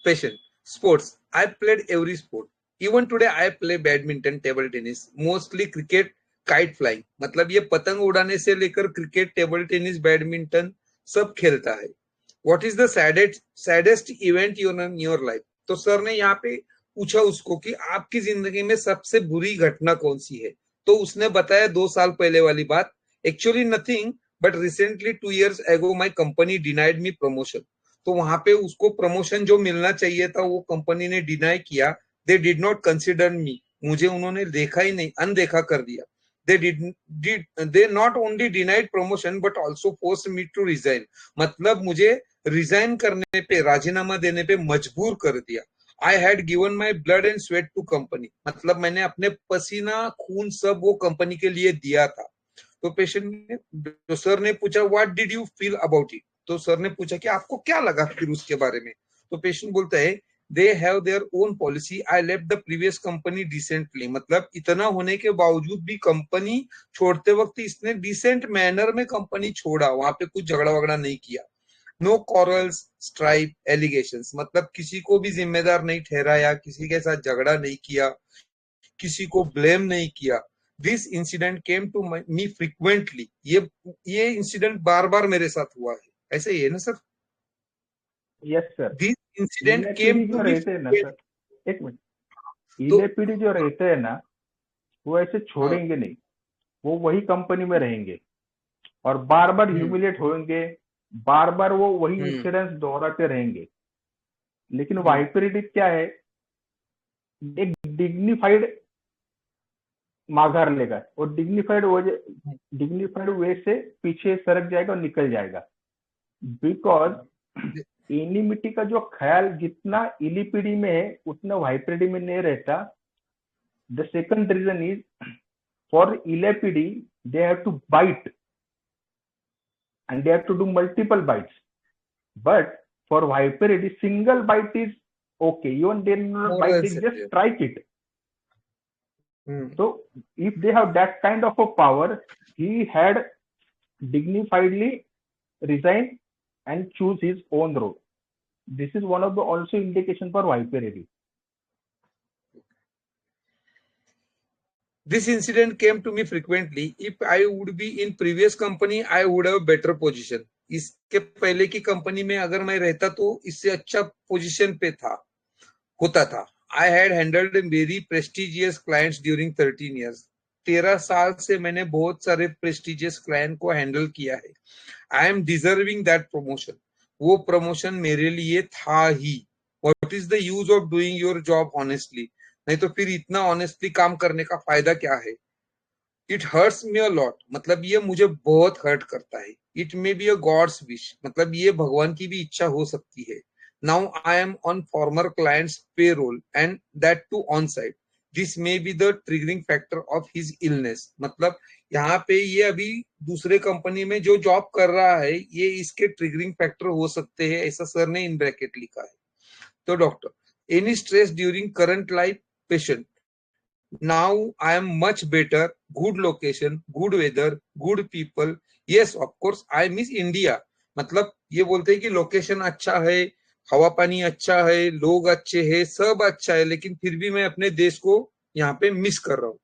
Passion, sports. I played every sport. Even today I play badminton, table tennis, mostly cricket, kite flying. मतलब ये पतंग उड़ाने से लेकर क्रिकेट, टेबल टेनिस, बैडमिंटन सब खेलता है. What is the saddest event in your life? तो सर ने यहाँ पे पूछा उसको कि आपकी जिंदगी में सबसे बुरी घटना कौन सी है. तो उसने बताया 2 साल पहले वाली बात. Actually nothing, but recently 2 years ago my company denied me promotion. तो वहां पे उसको प्रमोशन जो मिलना चाहिए था वो कंपनी ने डिनाई किया. They did not consider me मुझे उन्होंने देखा ही नहीं, अनदेखा कर दिया। they not only denied promotion but also forced me to resign, मतलब मुझे रिजाइन करने पे, राजीनामा देने पे मजबूर कर दिया। I had given my blood and sweat to company, मतलब मैंने अपने पसीना खून सब वो कंपनी के लिए दिया था। तो पेशेंट ने, तो सर ने पूछा what did you feel about it, तो सर ने पूछा कि आपको क्या लगा फिर उसके बारे में। तो पेशेंट बोलता है they have their own policy, I left the previous company decently, मतलब इतना होने के बावजूद भी कंपनी छोड़ते वक्त इसने डिसेंट मैनर में कंपनी छोड़ा, वहां पे कुछ झगड़ा वगड़ा नहीं किया। नो कॉरल्स स्ट्राइप एलिगेशंस, मतलब किसी को भी जिम्मेदार नहीं ठहराया, किसी के साथ झगड़ा नहीं किया, किसी को ब्लेम नहीं किया। This incident came to me frequently, ये इंसिडेंट बार बार मेरे साथ हुआ है, ऐसे ही है ना sir? Yes sir. This incident इले केम पीढ़ी टू जो मी रहते हैं ना सर, एक मिनट, तो इले पीढ़ी जो रहते हैं ना, वो ऐसे छोड़ेंगे नहीं, वो वही कंपनी में रहेंगे और बार बार ह्यूमिलेट होंगे, बार बार वो वही इंसिडेंस दोहराते रहेंगे। लेकिन वाइपरिटी क्या है, एक डिग्निफाइड माघार लेगा और डिग्निफाइड वे से पीछे सरक जाएगा और निकल जाएगा। बिकॉज एनिमिटी का जो ख्याल जितना इलीपीडी में है उतना वाइपरिटी में नहीं रहता। The second reason is for elapidae they have to bite and they have to do multiple bites, but for viperity single bite is okay, even they not bite, they just strike it. So if they have that kind of a power, he had dignifiedly resigned and choose his own road. This is one of the also indication for viperity. This incident came to me frequently. If I would be in previous company, I would have better position. इसके पहले की company में अगर मैं रहता तो इससे अच्छा पोजीशन पे होता था। I had handled very prestigious clients during 13 years. 13 साल से मैंने बहुत सारे prestigious client को हैंडल किया है। I am deserving that promotion. वो प्रमोशन मेरे लिए था ही। What is the use of doing your job honestly? नहीं तो फिर इतना ऑनेस्टली काम करने का फायदा क्या है? It hurts me a lot, मतलब ये मुझे बहुत हर्ट करता है। It may be a god's wish, मतलब ये भगवान की भी इच्छा हो सकती है। Now I am on former clients payroll and that too on site, this may be the triggering factor of his illness, मतलब यहाँ पे ये अभी दूसरे कंपनी में जो जॉब कर रहा है ये इसके ट्रिगरिंग फैक्टर हो सकते हैं, ऐसा सर ने इन ब्रैकेट लिखा है। तो doctor, any stress during current life patient, now I am much better, good location, good weather, good people, yes of course I miss India, मतलब ये बोलते हैं कि लोकेशन अच्छा है, हवा पानी अच्छा है, लोग अच्छे हैं, सब अच्छा है, लेकिन फिर भी मैं अपने देश को यहाँ पे मिस कर रहा हूँ।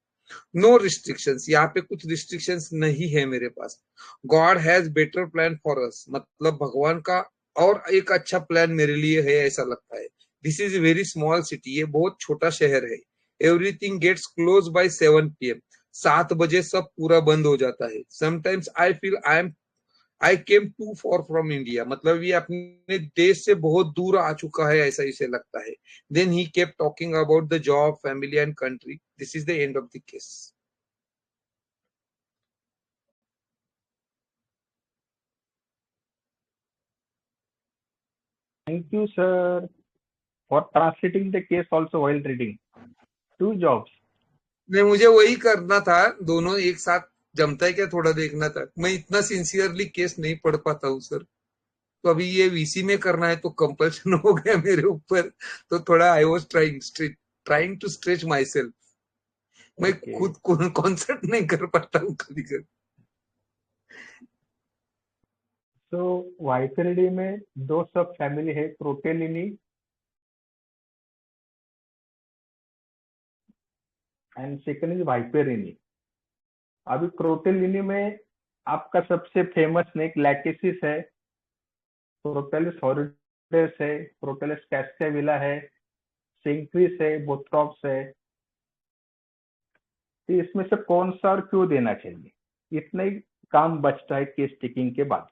नो रिस्ट्रिक्शंस, यहाँ पे कुछ रिस्ट्रिक्शंस नहीं है मेरे पास। God has better plan for us, मतलब भगवान का और एक अच्छा प्लान मेरे लिए है ऐसा लगता है। This is very small city, ये बहुत छोटा शहर है। Everything gets close by 7 PM, 7 बजे सब पूरा बंद हो जाता है। Sometimes I feel I came to for from India, मतलब ये अपने देश से बहुत दूर आ चुका है ऐसा इसे लगता है। Then he kept talking about the job, family and country. This is the end of the case. Thank you, sir, for translating the case also while reading. 2 jobs. नहीं, मुझे वही करना था, दोनों एक साथ जमता है क्या थोड़ा देखना था। मैं इतना सिंसियरली केस नहीं पढ़ पाता हूँ सर, तो अभी ये वीसी में करना है तो कंपल्शन हो गया मेरे ऊपर, तो थोड़ा I was trying to stretch myself. मैं खुद कॉन्सेप्ट नहीं कर पाता हूँ कभी कभी। तो वाइपरिडी में 2 सब फैमिली है, क्रोटेलिनी एंड सेकंड इज वाइपरिनी। अभी क्रोटेलिनी में आपका सबसे फेमस स्नेक लैकेसिस है, क्रोटेलिस हॉरिडेस है, क्रोटेलिस कैस्केविला है, सिंक्रिस है, बोथ्रोप्स है। तो इसमें से कौन सा और क्यों देना चाहिए, इतना ही काम बचता है केस टेकिंग के बाद।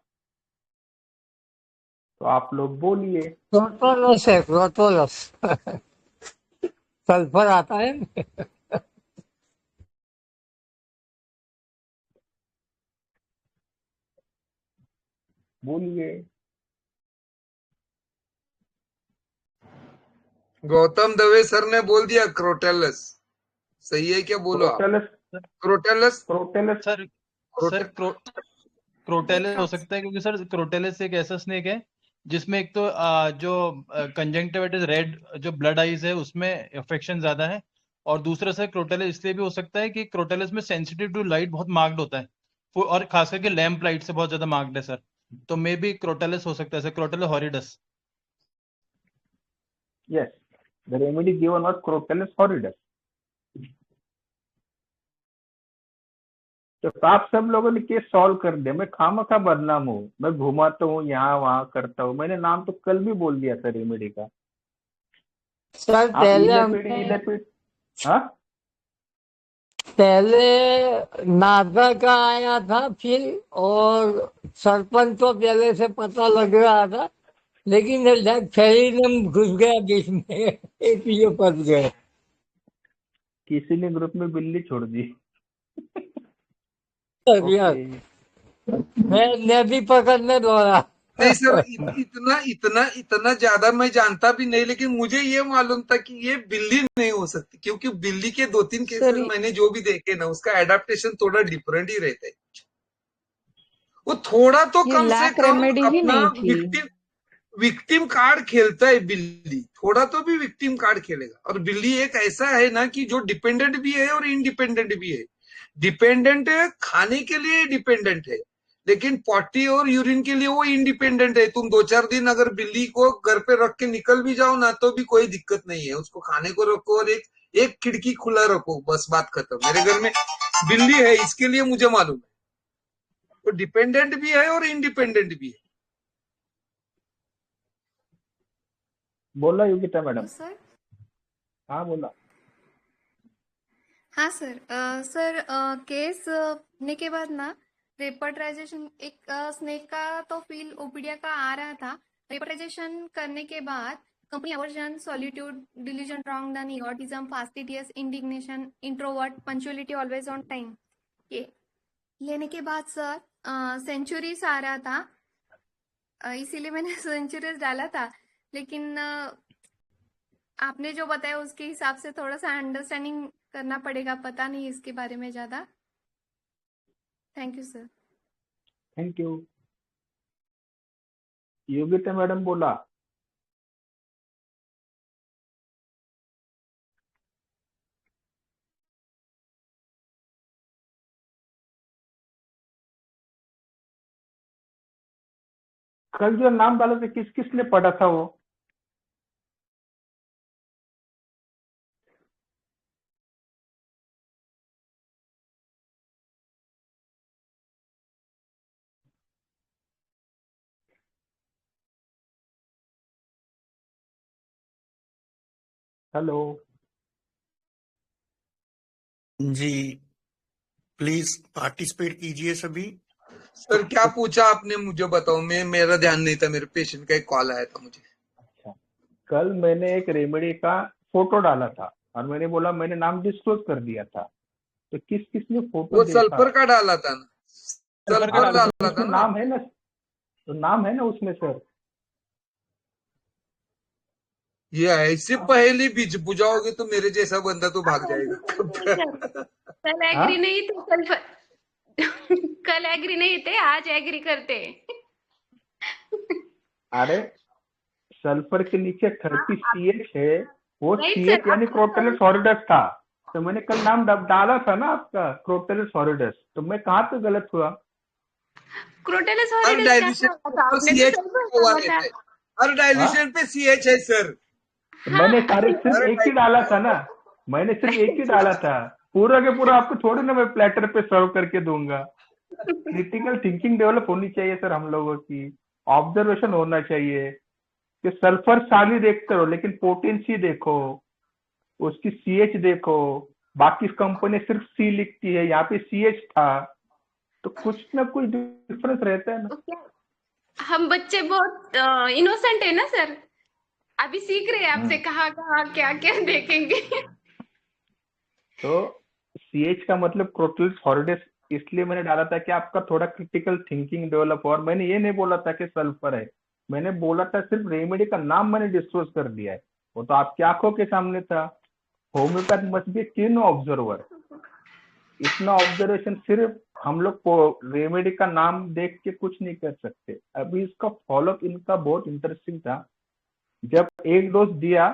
तो आप लोग बोलिए। क्रोटोलस है, क्रोटोलस। सल्फर आता है। बोलिए। गौतम दवे सर ने बोल दिया क्रोटेलस, सही है क्या? बोलो आप। Crotalus, Crotalus Crotalus sir sir Crotalus हो सकता है, क्योंकि सर क्रोटेलस एक ऐसा स्नेक है जिसमें एक तो जो कंजंक्टिविटिस रेड जो ब्लड आइज है उसमें इन्फेक्शन ज्यादा है, और दूसरा सर क्रोटेलस इसलिए भी हो सकता है कि क्रोटेलस में सेंसिटिव टू लाइट बहुत मार्क्ड होता है, और खास करके लैंप लाइट से बहुत ज्यादा मार्क्ड है सर, तो मे बी क्रोटेलस हो सकता है sir, crotalus horridus. yes, the remedy given was Crotalus horridus. तो आप सब लोगों ने केस सॉल्व कर दिया, मैं खामखा बदनाम हूँ, मैं घुमाता हूँ यहाँ वहां करता हूँ, मैंने नाम तो कल भी बोल दिया सर रेमेडी का। सर आप हाँ पहले नागा का आया था, फिर और सरपंच तो पहले से पता लग रहा था, लेकिन फेरिनम घुस गया बीच में, इसलिए फंस गए। किसी ने ग्रुप में बिल्ली छोड़ दी। मैं भी पकड़ने दौड़ा। नहीं सर, इतना इतना इतना ज्यादा मैं जानता भी नहीं, लेकिन मुझे ये मालूम था कि ये बिल्ली नहीं हो सकती, क्योंकि बिल्ली के 2-3 केसेस मैंने जो भी देखे ना, उसका एडाप्टेशन थोड़ा डिफरेंट ही रहता है। वो थोड़ा तो ये कम से लैक कम रेमेडी ही अपना नहीं थी। विक्टिम कार्ड खेलता है बिल्ली, थोड़ा तो भी विक्टिम कार्ड खेलेगा। और बिल्ली एक ऐसा है ना कि जो डिपेंडेंट भी है और इंडिपेंडेंट भी है। डिपेंडेंट खाने के लिए डिपेंडेंट है, लेकिन पॉटी और यूरिन के लिए वो इंडिपेंडेंट है। तुम 2-4 दिन अगर बिल्ली को घर पे रख के निकल भी जाओ ना, तो भी कोई दिक्कत नहीं है। उसको खाने को रखो और एक खिड़की खुला रखो, बस बात खत्म। मेरे घर में बिल्ली है, इसके लिए मुझे मालूम है। तो डिपेंडेंट भी है और इंडिपेंडेंट भी है। बोला योगिता मैडम। सर हाँ बोला। हाँ सर, केस होने के बाद ना रेपर्टाइजेशन एक स्नेक का तो फील ओपीडिया का आ रहा था। रेपर्टाइजेशन करने के बाद company aversion, solitude, delusion, wrong done, egotism, fastidious, indignation, introvert, punctuality always on time, ये लेने के बाद सर सेंचुरीज आ रहा था, इसीलिए मैंने सेंचुरीज डाला था। लेकिन आपने जो बताया उसके हिसाब से थोड़ा सा अंडरस्टैंडिंग करना पड़ेगा, पता नहीं इसके बारे में ज्यादा। Thank you sir. Thank you. Yogita madam बोला। कल जो नाम डाला था किस किस ने पढ़ा था वो? हेलो जी, प्लीज पार्टिसिपेट कीजिए सभी। सर क्या पूछा आपने, मुझे बताओ। मेरा ध्यान नहीं था, मेरे पेशेंट का एक कॉल आया था मुझे। अच्छा, कल मैंने एक रेमेडी का फोटो डाला था और मैंने बोला मैंने नाम डिस्क्लोज कर दिया था, तो किस किस ने फोटो वो देखा? सल्फर का डाला था ना, सल्फर डाला था उसमें ना। नाम है ना, तो नाम है ना उसमें सर। ये ऐसे पहले बीच बुझाओगे तो मेरे जैसा बंदा तो भाग जाएगा। कल एग्री नहीं थे, कल एग्री नहीं थे, आज एग्री करते। अरे सल्फर के नीचे 30 CH है, वो CH यानी क्रोटेलस हॉरिडस था, तो मैंने कल नाम डाला था ना आपका क्रोटेलस हॉरिडस, तो मैं कहाँ पे गलत हुआ? क्रोटेलस हॉरिडस हर डाइल्यूशन पे CH है सर। मैंने सिर्फ एक ही डाला था ना, मैंने सिर्फ एक ही डाला था, पूरा के पूरा आपको थोड़ी ना मैं प्लेटर पे सर्व करके दूंगा। क्रिटिकल थिंकिंग डेवलप होनी चाहिए सर हम लोगों की, ऑब्जर्वेशन होना चाहिए कि सल्फर साली देखते रहो लेकिन पोटेंसी देखो, उसकी CH देखो। बाकी कंपनी सिर्फ C लिखती है, यहाँ पे CH था, तो कुछ ना कुछ डिफरेंस रहता है ना। हम बच्चे बहुत इनोसेंट है ना सर, अभी सीख रहे हैं आपसे कहाँ क्या क्या देखेंगे। तो CH का मतलब क्रोटेलस हॉरिडस इसलिए मैंने डाला था कि आपका थोड़ा क्रिटिकल थिंकिंग डेवलप हो। और मैंने ये नहीं बोला था कि सल्फर है, मैंने बोला था सिर्फ रेमेडी का नाम मैंने डिस्क्लोज कर दिया है, वो तो आपकी आंखों के सामने था। होम्योपैथ मस्ट बी कीन ऑब्जर्वर। इतना ऑब्जर्वेशन सिर्फ हम लोग को रेमेडी का नाम देख के कुछ नहीं कर सकते। अभी इसका फॉलोअप इनका बहुत इंटरेस्टिंग था। जब एक डोज दिया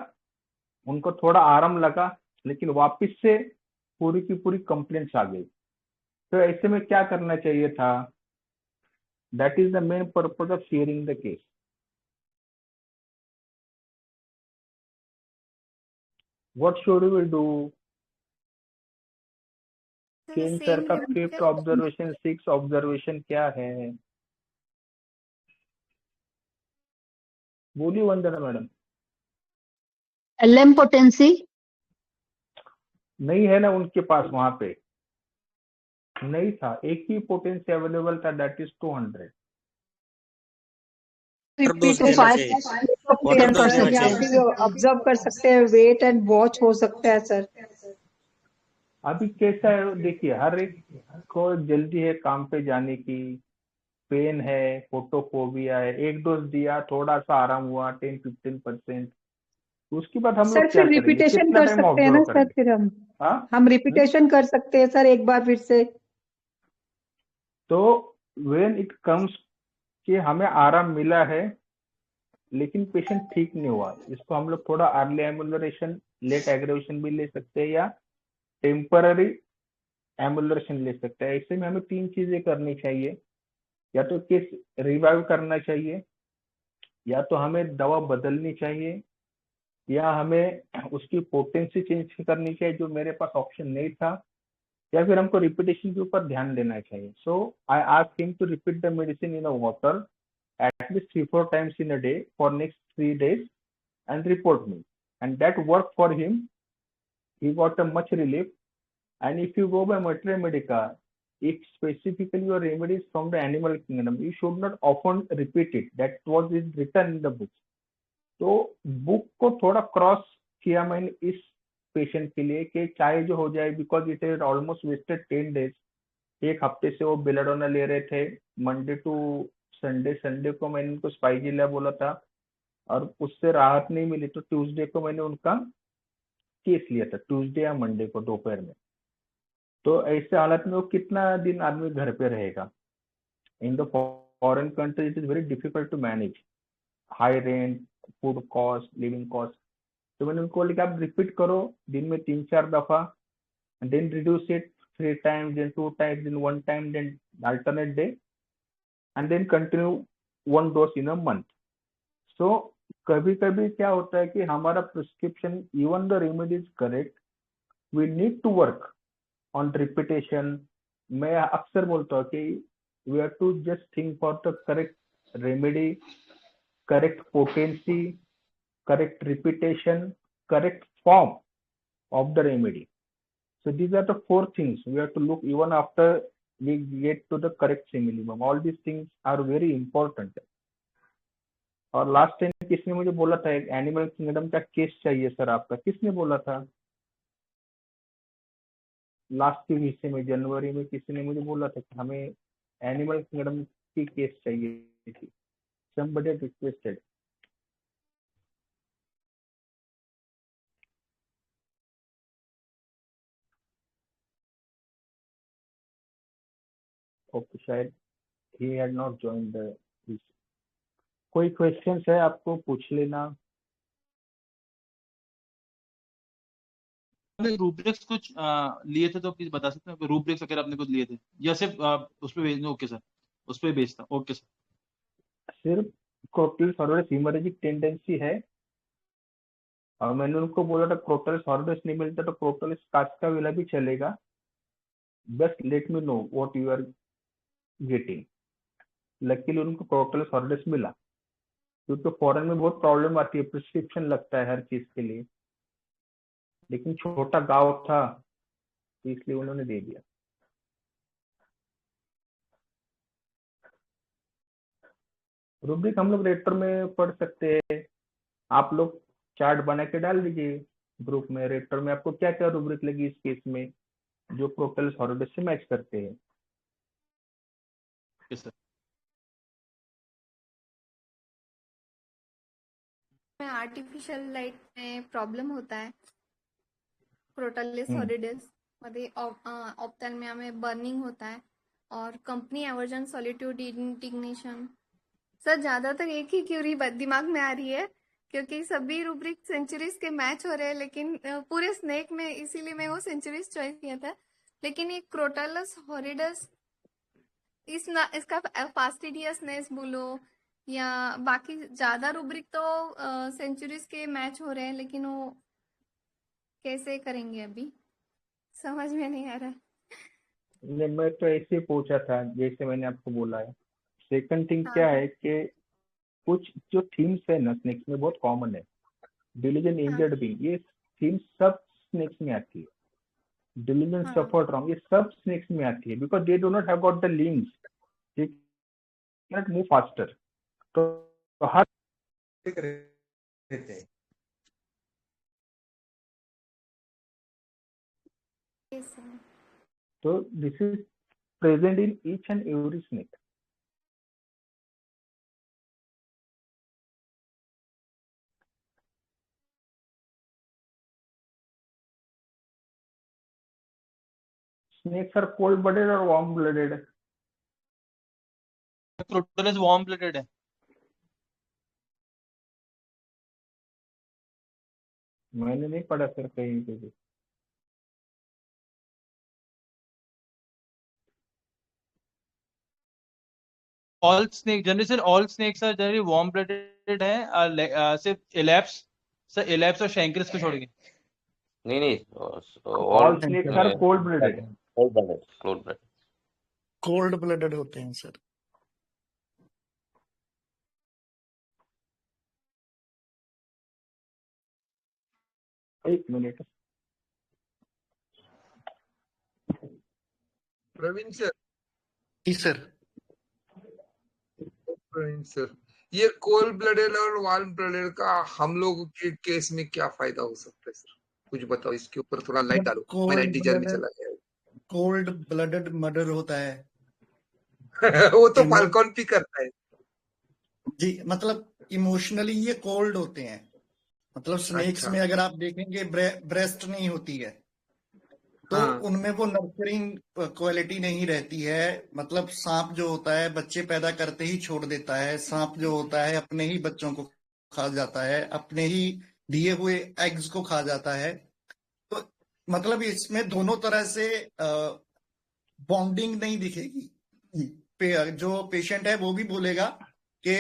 उनको थोड़ा आराम लगा, लेकिन वापस से पूरी की पूरी कंप्लेंट्स आ गई। तो ऐसे में क्या करना चाहिए था? That is the main purpose of sharing the case. What should we do? Kent sir का 5th ऑब्जर्वेशन 6th ऑब्जर्वेशन क्या है? बोलिए वंदना मैडम। एलएम पोटेंसी नहीं है ना उनके पास, वहां पे नहीं था, एक ही पोटेंसी अवेलेबल था, दैट इज 200। रिपीट हो ऑब्जर्व कर सकते हैं, वेट एंड वॉच हो सकता है सर। अभी कैसा है देखिए, हर एक को जल्दी है काम पे जाने की, पेन है, फोटोफोबिया है। एक डोज दिया, थोड़ा सा आराम हुआ 10-15%, उसके बाद हम सर लोग क्या फिर करेंगे? रिपीटेशन कितना कर टाइम सकते हैं ना ऑब्जर्व सर, करेंगे? फिर हाँ, हम रिपीटेशन कर सकते हैं सर एक बार फिर से। तो व्हेन इट कम्स कि हमें आराम मिला है लेकिन पेशेंट ठीक नहीं हुआ, इसको हम लोग थोड़ा अर्ली एम्बुलरेशन, लेट एग्रेवेशन भी ले सकते हैं, या टेम्पररी एम्बुलरेशन ले सकते हैं। ऐसे में हमें 3 चीजें करनी चाहिए। या तो केस रिवाइव करना चाहिए, या तो हमें दवा बदलनी चाहिए, या हमें उसकी पोटेंसी चेंज करनी चाहिए, जो मेरे पास ऑप्शन नहीं था, या फिर हमको रिपीटेशन के ऊपर ध्यान देना चाहिए। So I ask him to repeat the medicine in a water at least 3-4 times in a day for next 3 days and report me. And that worked for him. He got a much relief. And if you go by Materia Medica, if specifically your remedy is from the animal kingdom, you should not often repeat it. That was written in the book. तो book को थोड़ा cross किया मैंने इस patient के लिए कि चाहे जो हो जाए, because it is almost wasted 10 days। एक हफ्ते से वो बेलाडोना ले रहे थे, मंडे टू संडे को मैंने उनको स्पाइजिला बोला था, और उससे राहत नहीं मिली, तो ट्यूसडे को मैंने उनका केस लिया था, ट्यूसडे या मंडे को दोपहर में। तो ऐसे हालत में वो कितना दिन आदमी घर पे रहेगा? In the foreign country it is very difficult to manage, high rent, food cost, living cost. तो मैंने उनको बोला कि आप रिपीट करो दिन में 3-4 दफा, then reduce it 3 times, then 2 times, then 1 time, then alternate day, and then continue 1 dose in a month. So कभी कभी क्या होता है कि हमारा prescription, even the remedy is correct, we need to work on repetition. मैं अक्सर बोलता हूँ कि we have to just think for the correct remedy, correct potency, correct repetition, correct form of the remedy. So these are the 4 things we have to look even after we get to the correct minimum. All these things are very important. और last time किसने मुझे बोला था एक animal kingdom का case चाहिए sir आपका, किसने बोला था? लास्ट के हिस्से में जनवरी में किसी ने मुझे बोला था कि हमें एनिमल किंगडम की केस चाहिए थी। somebody requested. ओके, शायद he had not joined the this. कोई क्वेश्चंस है आपको, पूछ लेना। रूब्रिक्स कुछ लिए थे तो प्लीज बता सकते हैं रूब्रिक्स अगर आपने कुछ लिए थे, या सिर्फ उस पे भेजना? ओके सर, उस पे भेजता। Okay sir. सिर्फ क्रोटल सॉर्डस हिमोरेजिक टेंडेंसी है, और मैंने उनको बोला था क्रोटल सॉर्डस नहीं मिलता तो क्रोटल कास्काविला भी चलेगा, बस let me know what you are getting. Luckily उनको क्रोटल सॉर्डस मिला, क्योंकि फॉरेन में बहुत प्रॉब्लम आती है, प्रिस्क्रिप्शन लगता है हर चीज के लिए, लेकिन छोटा गांव था तो इसलिए उन्होंने दे दिया। रूब्रिक हम लोग रेटर में पढ़ सकते हैं, आप लोग चार्ट बना के डाल दीजिए ग्रुप में। रेटर में आपको क्या क्या रूब्रिक लगी इस केस में जो क्रोटल सॉर्डस से मैच करते हैं। Okay sir. में आर्टिफिशियल लाईट में प्रॉब्लेम होता है, क्रोटालिस हम्म। हॉरिडेस मध्ये ऑप्थॅल्मिया में बर्निंग होता है और company aversion solitude indignation. Sir ज्यादातर एक ही क्यूरी दिमाग में आ रही है क्योंकि सभी रूब्रिक सेंचुरीज के मैच हो रहे हैं, लेकिन पूरे स्नेक में, इसीलिए मैं वो सेंचुरीज चॉइस किया था। लेकिन ये क्रोटालस हॉरिडस इसका फास्टिडियसनेस बोलो या बाकी ज्यादा रूब्रिक तो सेंचुरीज के मैच हो रहे हैं, लेकिन वो कैसे करेंगे अभी समझ में नहीं आ रहा। नहीं, मैं तो ऐसे पूछा था जैसे मैंने आपको बोला है। सेकंड थिंग क्या हाँ है कि कुछ जो थीम्स है ना स्नेक्स में बहुत कॉमन है। डिलीजन हाँ इंजर्ड बीइंग, ये थीम सब स्नेक्स में आती है। डिलीजन हाँ सफर्ड रॉन्ग, ये सब स्नेक्स में आती है because they do not have got the links, they can move faster. तो हर रहते हैं। yes, sir. तो this is present in each and every snake. Snakes are cold blooded और वार्म ब्लडेड। क्रोटोलिस वार्म ब्लडेड है। मैंने नहीं पढ़ा सर कहीं पे भी। All snake generally sir, all snakes are generally warm blooded है, सिर्फ इलैप्स सर, इलैप्स और शैंक्रिस को छोड़ के। नहीं all snakes are cold blooded. Cold blooded होते हैं सर। एक मिनट। प्रवीण सर, जी सर। प्रवीण सर, ये कोल्ड ब्लडेड और वार्म ब्लडेड का हम लोग के केस में क्या फायदा हो सकता है सर? कुछ बताओ इसके ऊपर, थोड़ा लाइट डालो। मैं 90 जर्नी चला गया। कोल्ड ब्लडेड मर्डर होता है। वो तो फाल्कन भी करता है जी, मतलब इमोशनली ये कोल्ड होते हैं। मतलब स्नेक्स अच्छा। में अगर आप देखेंगे ब्रेस्ट नहीं होती है, तो हाँ। उनमें वो नर्चरिंग क्वालिटी नहीं रहती है। मतलब सांप जो होता है बच्चे पैदा करते ही छोड़ देता है। सांप जो होता है अपने ही बच्चों को खा जाता है, अपने ही दिए हुए एग्स को खा जाता है। तो मतलब इसमें दोनों तरह से बॉन्डिंग नहीं दिखेगी। जो पेशेंट है वो भी बोलेगा कि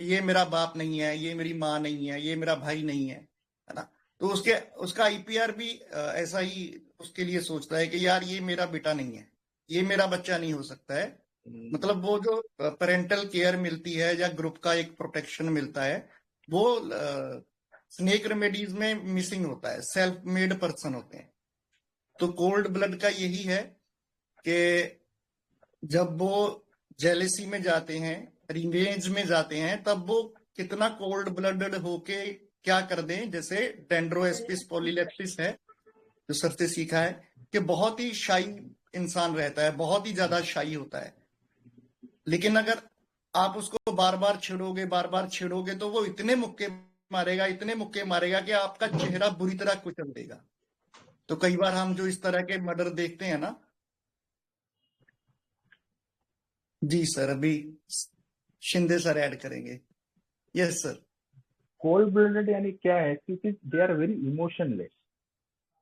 ये मेरा बाप नहीं है, ये मेरी माँ नहीं है, ये मेरा भाई नहीं है ना। तो उसका आईपीआर भी ऐसा ही उसके लिए सोचता है कि यार ये मेरा बेटा नहीं है, ये मेरा बच्चा नहीं हो सकता है। मतलब वो जो पेरेंटल केयर मिलती है या ग्रुप का एक प्रोटेक्शन मिलता है, वो स्नेक रेमेडीज में मिसिंग होता है। सेल्फ मेड पर्सन होते हैं। तो कोल्ड ब्लड का यही है कि जब वो जेलेसी में जाते हैं, रिवेंज में जाते हैं, तब वो कितना कोल्ड ब्लडेड होके क्या कर दें। जैसे डेंड्रोएस्पिस पॉलीलेप्सिस है जो सर से सीखा है कि बहुत ही शाई इंसान रहता है, बहुत ही ज्यादा शाई होता है। लेकिन अगर आप उसको बार बार छेड़ोगे तो वो इतने मुक्के मारेगा कि आपका चेहरा बुरी तरह कुचल देगा। तो कई बार हम जो इस तरह के मर्डर देखते हैं ना। जी सर, अभी शिंदे सर ऐड करेंगे। Yes sir. कोल्ड ब्लडेड यानी क्या है? क्योंकि दे आर वेरी इमोशनलेस।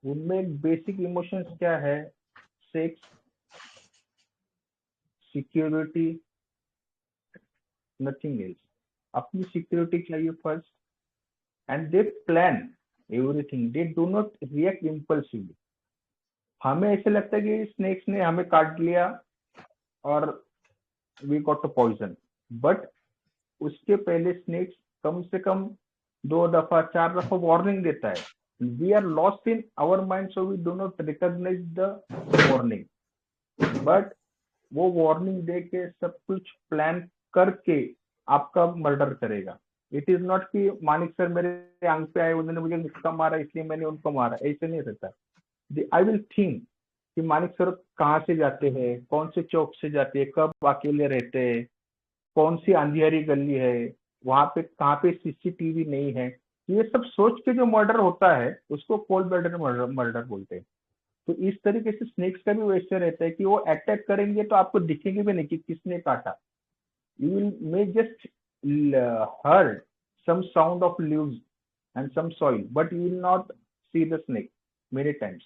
उनमें बेसिक इमोशंस क्या है? Sex, security, nothing else. अपनी सिक्योरिटी चाहिए first, and they plan everything. They do not react impulsively. हमें ऐसे लगता है कि स्नेक्स ने हमें काट लिया और we got a poison, but उसके पहले स्नेक्स कम से कम 2 दफा 4 दफा वार्निंग देता है। We are lost in our mind, so we do not recognise the warning, but वो वार्निंग दे के सब कुछ प्लान करके आपका मर्डर करेगा। इट इज नॉट कि मानिक सर मेरे आंख पे आए, उन्होंने मुझे मुक्का मारा इसलिए मैंने उनको मारा, ऐसे नहीं रहता। आई विल थिंक कि मानिक सर कहाँ से जाते हैं, कौन से चौक से जाते हैं, कब अकेले रहते हैं, कौन सी अंधियारी गली है, वहां पे कहाँ पे सीसीटीवी नहीं है, ये सब सोच के जो मर्डर होता है उसको कोल्ड ब्लडेड मर्डर बोलते हैं। तो इस तरीके से स्नेक्स का भी वैसे रहता है कि वो अटैक करेंगे तो आपको दिखेंगे भी नहीं कि किसने काटा। You will may just heard some sound of leaves and some soil, but you will not see the snake many times.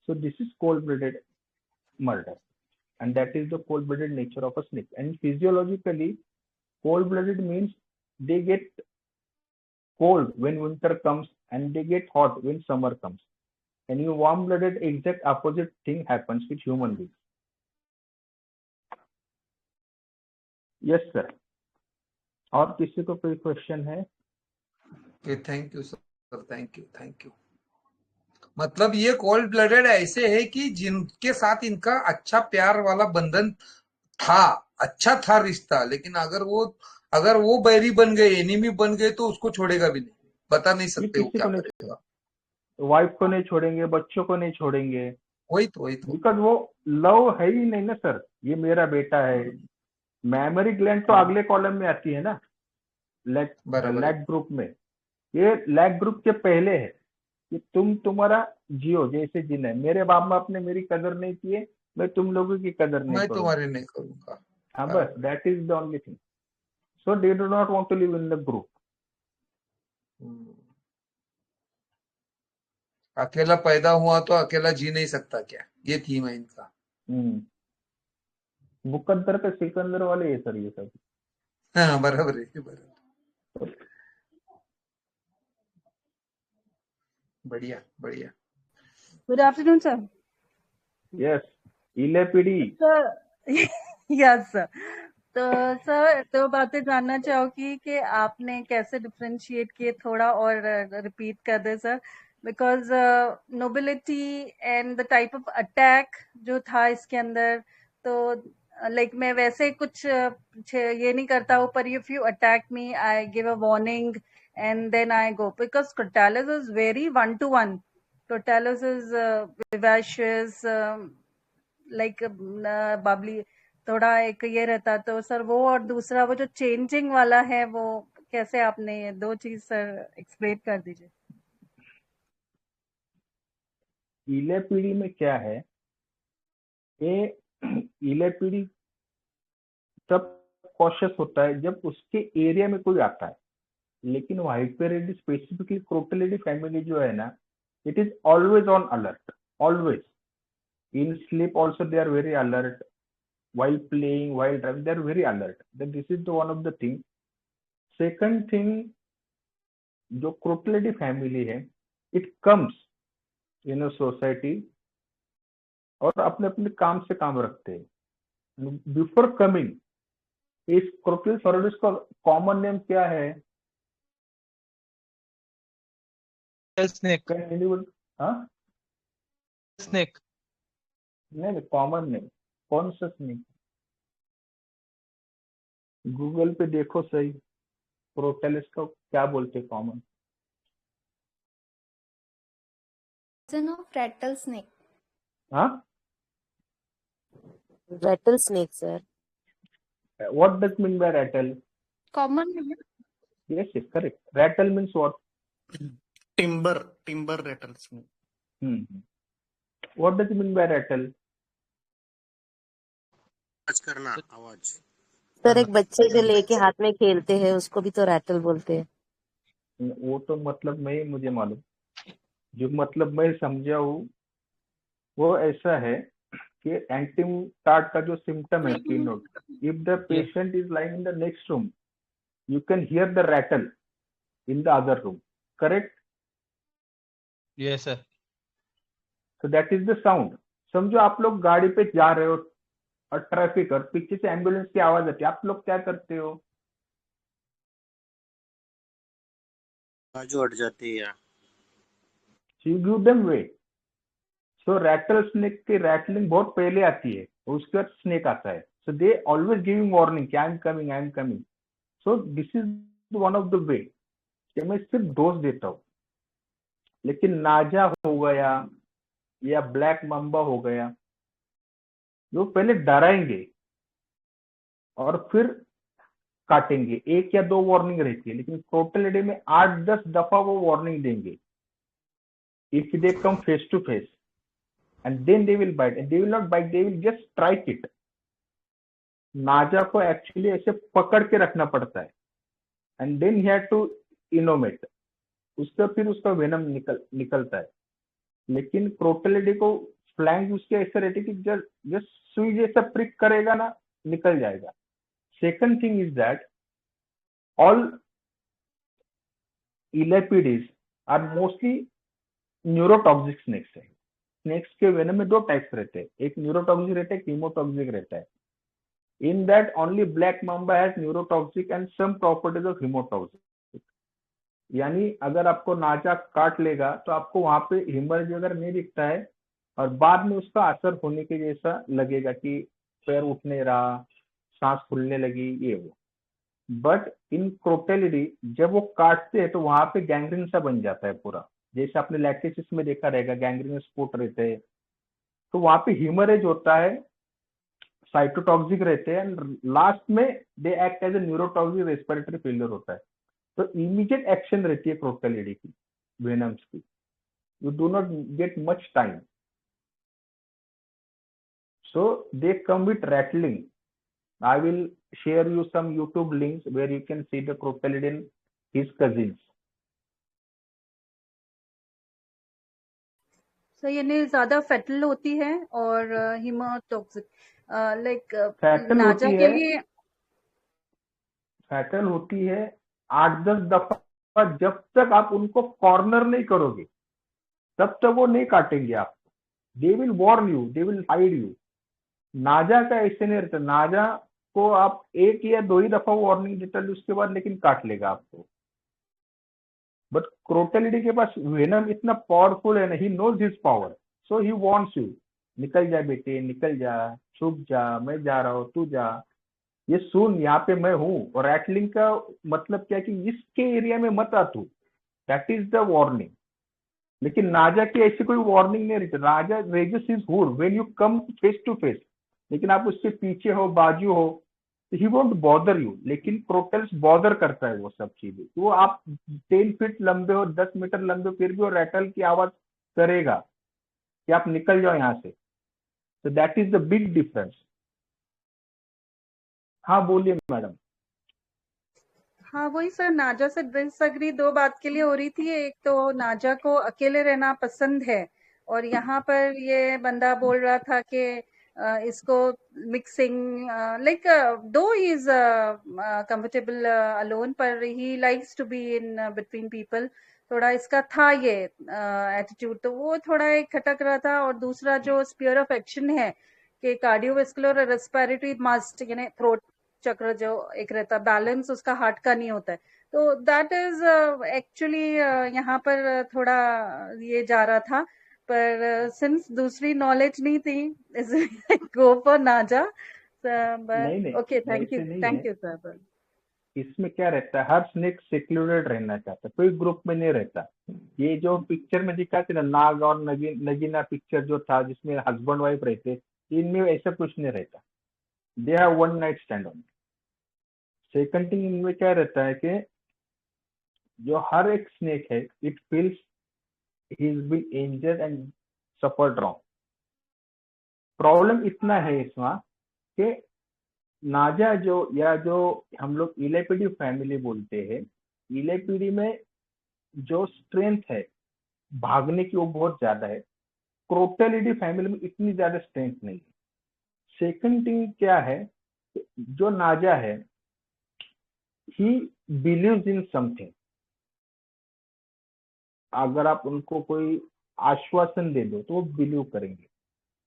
So this is cold-blooded murder, and that is the cold-blooded nature of a snake. And physiologically, cold-blooded means they get cold when winter comes and they get hot when summer comes. And in warm-blooded, exact opposite thing happens with human beings. Yes, sir. और किसी को कोई question है? Thank you sir, thank you. मतलब ये cold blooded ऐसे है कि जिनके साथ इनका अच्छा प्यार वाला बंधन था, अच्छा था रिश्ता, लेकिन अगर वो बैरी बन गए, एनिमी बन गए तो उसको छोड़ेगा भी नहीं, बता नहीं सकते वो क्या करेगा। वाइफ को नहीं छोड़ेंगे, बच्चों को नहीं छोड़ेंगे, वही तो बिकॉज वो लव है ही नहीं ना सर। ये मेरा बेटा है। मेमोरी ग्लैंड तो अगले कॉलम में आती है ना, लैग ग्रुप में। ये लैग ग्रुप के पहले है कि तुम्हारा जियो जैसे जीना है। मेरे बाप माँ ने मेरी कदर नहीं की है, मैं तुम लोगों की कदर नहीं मैं करूंगा। तुम्हारी नहीं करूंगा। हाँ, बस that is the only thing. So they do not want to live in the group. अकेला पैदा हुआ तो अकेला जी नहीं सकता क्या, ये थीम है इनका। मुकद्दर पे सिकंदर वाले ये सर, ये सब। हाँ, बराबर है, बराबर। बढ़िया। Good afternoon, sir. Yes, इलेपीडी। Yes, sir. तो सर तो बातें जानना चाहूंगी कि आपने कैसे डिफरेंशिएट किए, थोड़ा और रिपीट कर दे sir. Because nobility and the type of attack जो था इसके अंदर, तो लाइक मैं वैसे कुछ ये नहीं करता हूँ, पर if you attack me I give a warning and then I go, because Crotalus is very one-to-one. Crotalus is vivacious, like bubbly, थोड़ा एक ये रहता। तो सर वो और दूसरा वो जो चेंजिंग वाला है, वो कैसे आपने ये दो चीज सर एक्सप्लेन कर दीजिए। इलेपीडी में क्या है, ये इलेपीडी तब कॉशियस होता है जब उसके एरिया में कोई आता है। लेकिन वाइपरिडी स्पेसिफिकली क्रोटेलिडी फैमिली जो है ना, it is always on alert, always. In sleep also they are very alert, while playing, while driving, they are very alert. Then this is the one of the thing. Second thing, जो क्रोटेलिडी family है, it comes in a society और अपने अपने काम से काम रखते हैं। बिफोर कमिंग, इस क्रोटेलिडी फॉरवर्डिस का कॉमन नेम क्या है? स्नेक। हाँ, स्नेक नहीं, कॉमन नेम कौन सा स्नेक? गूगल पे देखो सही, क्रोटेलिस को क्या बोलते कॉमन? rattlesnake. हाँ, rattlesnake, sir. What does mean by rattle? Common. Yes, correct. Rattle means what? Timber rattlesnake. What does it mean by rattle? आवाज करना, आवाज। सर एक बच्चे जो लेके हाथ में खेलते हैं उसको भी तो रैटल बोलते हैं। वो तो मतलब नहीं मुझे मालूम, जो मतलब मैं समझा हूँ वो ऐसा है कि एंटीटार्ड का जो सिम्टम है, keynote, if the patient is lying in the next room, you can hear the rattle in the other room, correct? Yes sir. So that is the sound. समझो आप लोग गाड़ी पे जा रहे हो और ट्रैफिक और पीछे से एम्बुलेंस की आवाज आती है, आप लोग क्या करते हो? बाजू हट जाती है। You give them way. So rattlesnake की rattling बहुत पहले आती है, उसके बाद snake आता है। So they always giving warning कि I am coming, I am coming. So this is one of the way कि मैं सिर्फ डोज देता हूँ। लेकिन नाजा हो गया या ब्लैक मम्बा हो गया, जो पहले डराएंगे और फिर काटेंगे। 1 या 2 वार्निंग रहती है, लेकिन क्रोटेलिडी में 8-10 दफा वो वार्निंग देंगे if they come face to face, and then they will bite, and they will not bite, they will just strike it. नाजा को एक्चुअली ऐसे पकड़ के रखना पड़ता है, and then he had to इनोमेट, उसका फिर उसका वेनम निकलता है। लेकिन क्रोटेलिडी को फ्लैंग उसके ऐसे रहते कि जस्ट सुई जैसा प्रिक करेगा ना, निकल जाएगा। Second thing is that all elapidae are mostly neurotoxic snakes है। स्नेक्स के वेनम में 2 टाइप्स रहते हैं, एक न्यूरोटॉक्सिक रहता है, एक हीमोटॉक्सिक रहता है। In that only black mamba has neurotoxic and some properties of haemotoxic. यानी अगर आपको नाजा काट लेगा तो आपको वहां पे हेमरेज अगर नहीं दिखता है और बाद में उसका असर होने के जैसा लगेगा कि पैर उठ नहीं रहा, सांस फूलने लगी, ये वो। बट इन क्रोटेलिडी जब वो काटते हैं तो वहां पे गैंग्रीन सा बन जाता है पूरा, जैसे आपने लैक्टिसिस में देखा रहेगा, गैंग्रीन स्पॉट रहते हैं, तो वहां पे हेमरेज होता है, साइटोटॉक्सिक रहते हैं, एंड लास्ट में they act as a neurotoxic, respiratory failure होता है। तो इमीडिएट एक्शन रहती है क्रोटेलिडी की, वेनम्स की, you do not get much time, so they come with rattling. I will share you some YouTube links where you can see the crocodile and his cousins. सो यानी ज्यादा fatal होती है और haemotoxic like fatal नाजा होती के है, लिए फैटल होती है 8-10 दफा। जब तक आप उनको कॉर्नर नहीं करोगे तब तक वो नहीं काटेंगे आपको। They will Warne you, they will hide you. नाजा का ऐसे नहीं रहता, नाजा को आप 1 या 2 ही दफा वार्निंग देता है उसके बाद, लेकिन काट लेगा आपको। बट क्रोटेलिडी के पास वेनम इतना पावरफुल है ना, he knows his power, so he wants you, निकल जा बेटे, निकल जा, छुप जा, मैं जा रहा हूँ, तू जा, ये सुन, यहाँ पे मैं हूँ। और रैटलिंग का मतलब क्या कि इसके एरिया में मत आ तू, दैट इज द वार्निंग। लेकिन नाजा की ऐसी कोई वार्निंग नहीं रहती। नाजा raises his hood when you come face to face, लेकिन आप उसके पीछे हो, बाजू हो, ही वोंट बॉदर यू। लेकिन क्रोटेल्स बॉदर करता है वो सब चीजें। वो आप 10 फीट लंबे हो, 10 मीटर लंबे, फिर भी वो रैटल की आवाज करेगा कि आप निकल जाओ यहाँ से। तो that is the big difference. हाँ बोलिए मैडम। हाँ वही सर, नाजा से डिसएग्री 2 बात के लिए हो रही थी। एक तो नाजा को अकेले रहना पसंद है, और यहाँ पर ये बंदा बोल रहा था कि इसको मिक्सिंग लाइक दो ही इज कंफर्टेबल अलोन, पर he likes to be in between people. थोड़ा इसका था ये एटीट्यूड, तो वो थोड़ा एक खटक रहा था। और दूसरा जो स्पीयर ऑफ एक्शन है कि कार्डियोवेस्कुलर और रेस्पिरेटरी मस्ट, यानी थ्रोट चक्र जो एक रहता, बैलेंस उसका हार्ट का नहीं होता है। तो दैट इज एक्चुअली यहाँ पर थोड़ा ये जा रहा था, पर सिंस दूसरी नॉलेज नहीं थी गो फॉर नाजा। नहीं, ओके, थैंक नहीं यू सर। इसमें क्या रहता है, हर स्नेक सेक्लूडेड रहना चाहता है, कोई ग्रुप में नहीं रहता। ये जो पिक्चर में दिखाते ना, नाग और नगीना पिक्चर जो था जिसमें हस्बैंड वाइफ रहते, इनमें ऐसा कुछ नहीं रहता। They have one night stand on. Second thing, इनमें क्या रहता है कि जो हर एक स्नेक है, it feels he is been injured and suffered wrong. Problem इतना है इसमें कि नाजा जो हम लोग इलेपिडी फैमिली बोलते हैं, इलेपिडी में जो स्ट्रेंथ है भागने की वो बहुत ज्यादा है। क्रोटेलिडी फैमिली में इतनी ज्यादा स्ट्रेंथ नहीं है। सेकंड थिंग क्या है, जो नाजा है, ही बिलीव्स इन समथिंग। अगर आप उनको कोई आश्वासन दे दो तो वो बिलीव करेंगे।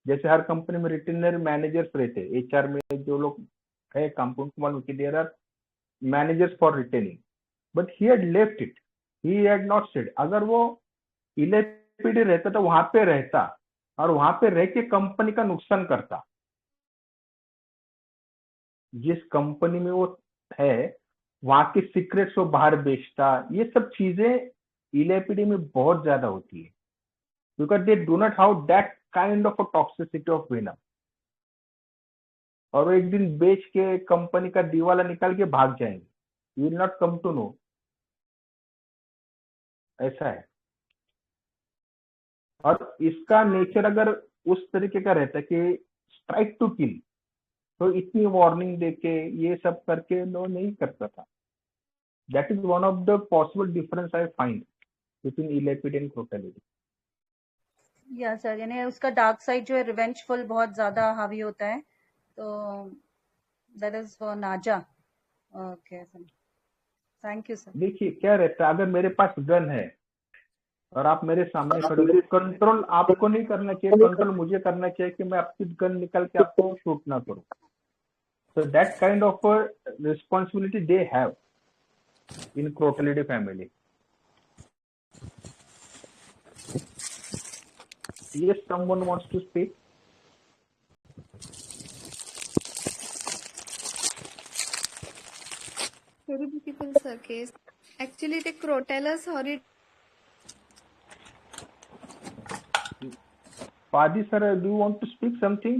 जैसे हर कंपनी में रिटेनर मैनेजर्स रहते हैं, एचआर में जो लोग है कंपनी को मालूम कि there are managers for retaining, but he had left it, he had not said. अगर वो इलेपिडी रहता तो वहां पे रहता और वहां पे रह के कंपनी का नुकसान करता। जिस कंपनी में वो है वहां के सीक्रेट्स वो बाहर बेचता। ये सब चीजें इलेपिडी में बहुत ज्यादा होती है। because they do not have that kind of a toxicity of venom. और वो एक दिन बेच के कंपनी का दिवाला निकाल के भाग जाएंगे, you will not come to know. ऐसा है। और इसका नेचर अगर उस तरीके का रहता है कि स्ट्राइक टू किल, तो इतनी वार्निंग देके ये सब करके नो नहीं करता था। That is one of the possible difference I find between elapid and crotalidae. या सर, यानी उसका डार्क साइड जो है रिवेंजफुल बहुत ज्यादा हावी होता है, तो दैट इज फॉर नाजा। Okay sir, thank you sir. देखिए क्या रहता है, अगर मेरे पास गन है और आप मेरे सामने खड़े हो, कंट्रोल आपको नहीं करना चाहिए, कंट्रोल मुझे करना चाहिए कि मैं आपकी गन निकाल के आपको शूट ना करूं। So that kind of a responsibility they have in Crotality family. Yes, someone wants to speak. Very beautiful, sir, case. Actually, the Crotalus horrid. Padi sir, do you want to speak something?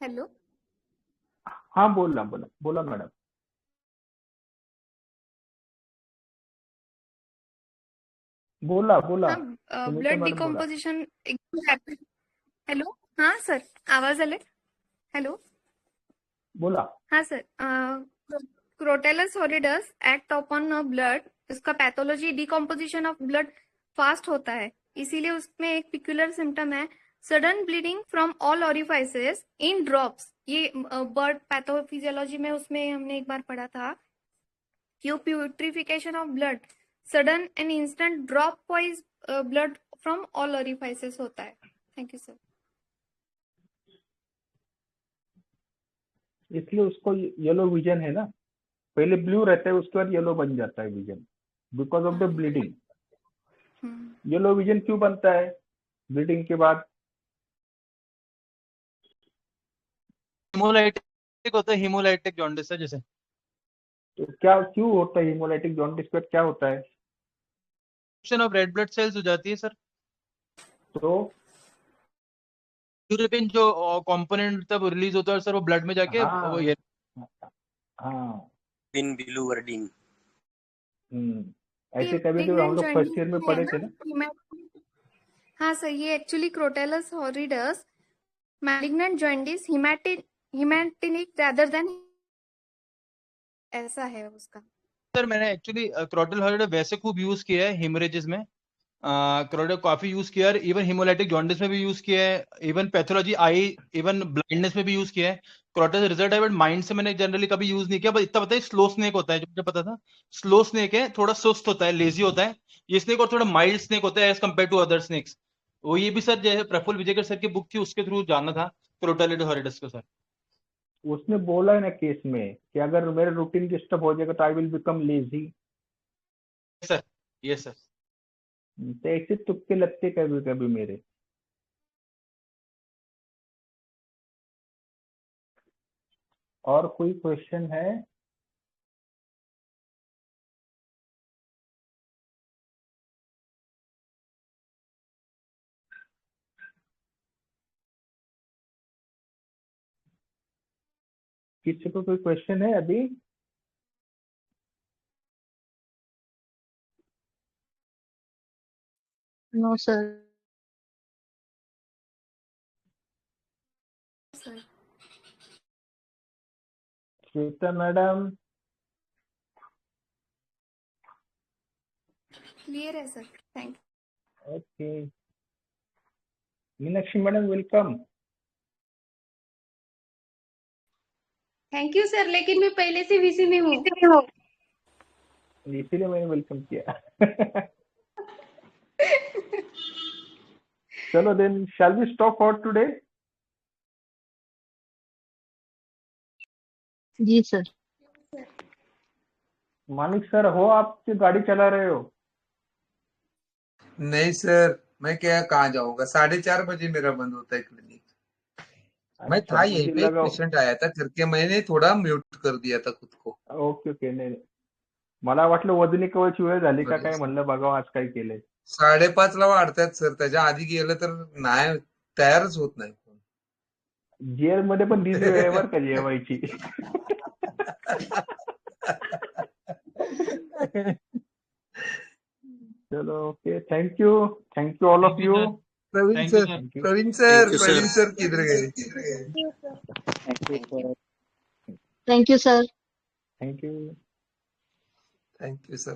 Hello. हाँ बोला madam. बोला blood decomposition एकदम rapid. Hello, हाँ sir, आवाज आले? Hello, बोला। हाँ sir, crotalus horridus act upon blood, इसका pathology decomposition of blood fast होता है, इसीलिए उसमें एक पिक्युलर सिम्टम है sudden bleeding from all orifices in drops. ये बर्ड पैथोफिजियोलॉजी में उसमें हमने एक बार पढ़ा था कि putrefaction of blood sudden and instant drop wise blood from all orifices होता है। Thank you sir. इसलिए उसको येलो विजन है ना, पहले ब्लू रहता है उसके बाद येलो बन जाता है vision because of the bleeding. Yellow vision क्यों बनता है ब्लीडिंग के बाद? हीमोलाइटिक होता है, हीमोलाइटिक जॉन्डिस है जैसे। तो क्या क्यों होता है हीमोलाइटिक जॉन्डिस के बाद क्या होता है? ऑफ रेड ब्लड सेल्स हो जाती है सर। तो यूरोपियन जो कंपोनेंट तब रिलीज होता है सर, वो ब्लड में जाके वो ये बिलीवर्डिन। ऐसे कभी हम लोग फर्स्ट ईयर में पढ़े थे ना। हाँ सर, ये actually crotalus horridus malignant jaundice haematinic rather than ऐसा है उसका। सर मैंने एक्चुअली क्रोटल हॉरिडस वैसे खूब यूज किया है हेमरेजेस में, क्रोटल काफी यूज किया है, इवन हिमोलाइटिक जॉन्डिस में भी यूज किया है, इवन पैथोलॉजी आई, इवन ब्लाइंडनेस में भी यूज किया है। क्रोटल रिजल्ट है, बट माइंड से मैंने जनरली कभी यूज नहीं किया। बस इतना पता है स्लो स्नेक होता है, जो मुझे पता था स्लो स्नेक है, थोड़ा सुस्त होता है, लेजी होता है ये स्नेक, और थोड़ा माइल्ड स्नेक होता है as compare to other snakes. वो ये भी सर जैसे प्रफुल्ल विजयकर सर की बुक थी उसके थ्रू जानना था क्रोटलिडी हॉरिडस को सर। उसने बोला है ना केस में कि अगर मेरा रूटीन डिस्टर्ब हो जाएगा तो I will become lazy. Sir ये सर तो ऐसे तुक्के लगते कभी कभी मेरे। और कोई क्वेश्चन है? किसी को कोई क्वेश्चन है अभी? No sir. Shweta madam clear है sir, thank you. Okay, Meenakshi madam welcome. Thank you sir, लेकिन मैं पहले से वीसी में हूँ, इसीलिए मैंने वेलकम किया। चलो then shall we stop for today? जी सर। मानिक सर हो आप कि गाड़ी चला रहे हो? नहीं सर, मैं क्या कहाँ जाऊंगा, 4:30 बजे मेरा बंद होता है क्लिनिक। मैं था यहीं पे, पेशेंट आया था करके मैंने थोड़ा म्यूट कर दिया था खुद को। ओके ओके, नाही मला वाटलं वजनी कवच वेळ झाली का काय, म्हणलं बघावं आज काय केलंय। 5:30ला वाढतात सर. त्याच्या आधी गेलं तर नाही, तयारच होत नाही. जेलमध्ये पण तीच वेळ आहे बरं का जेवायची. चलो okay, thank you all of you. Praveen Thank you, सर, sir. Praveen sir, Thank you, Praveen sir. Sir किधर गए? Thank you sir. Thank you. Thank you sir.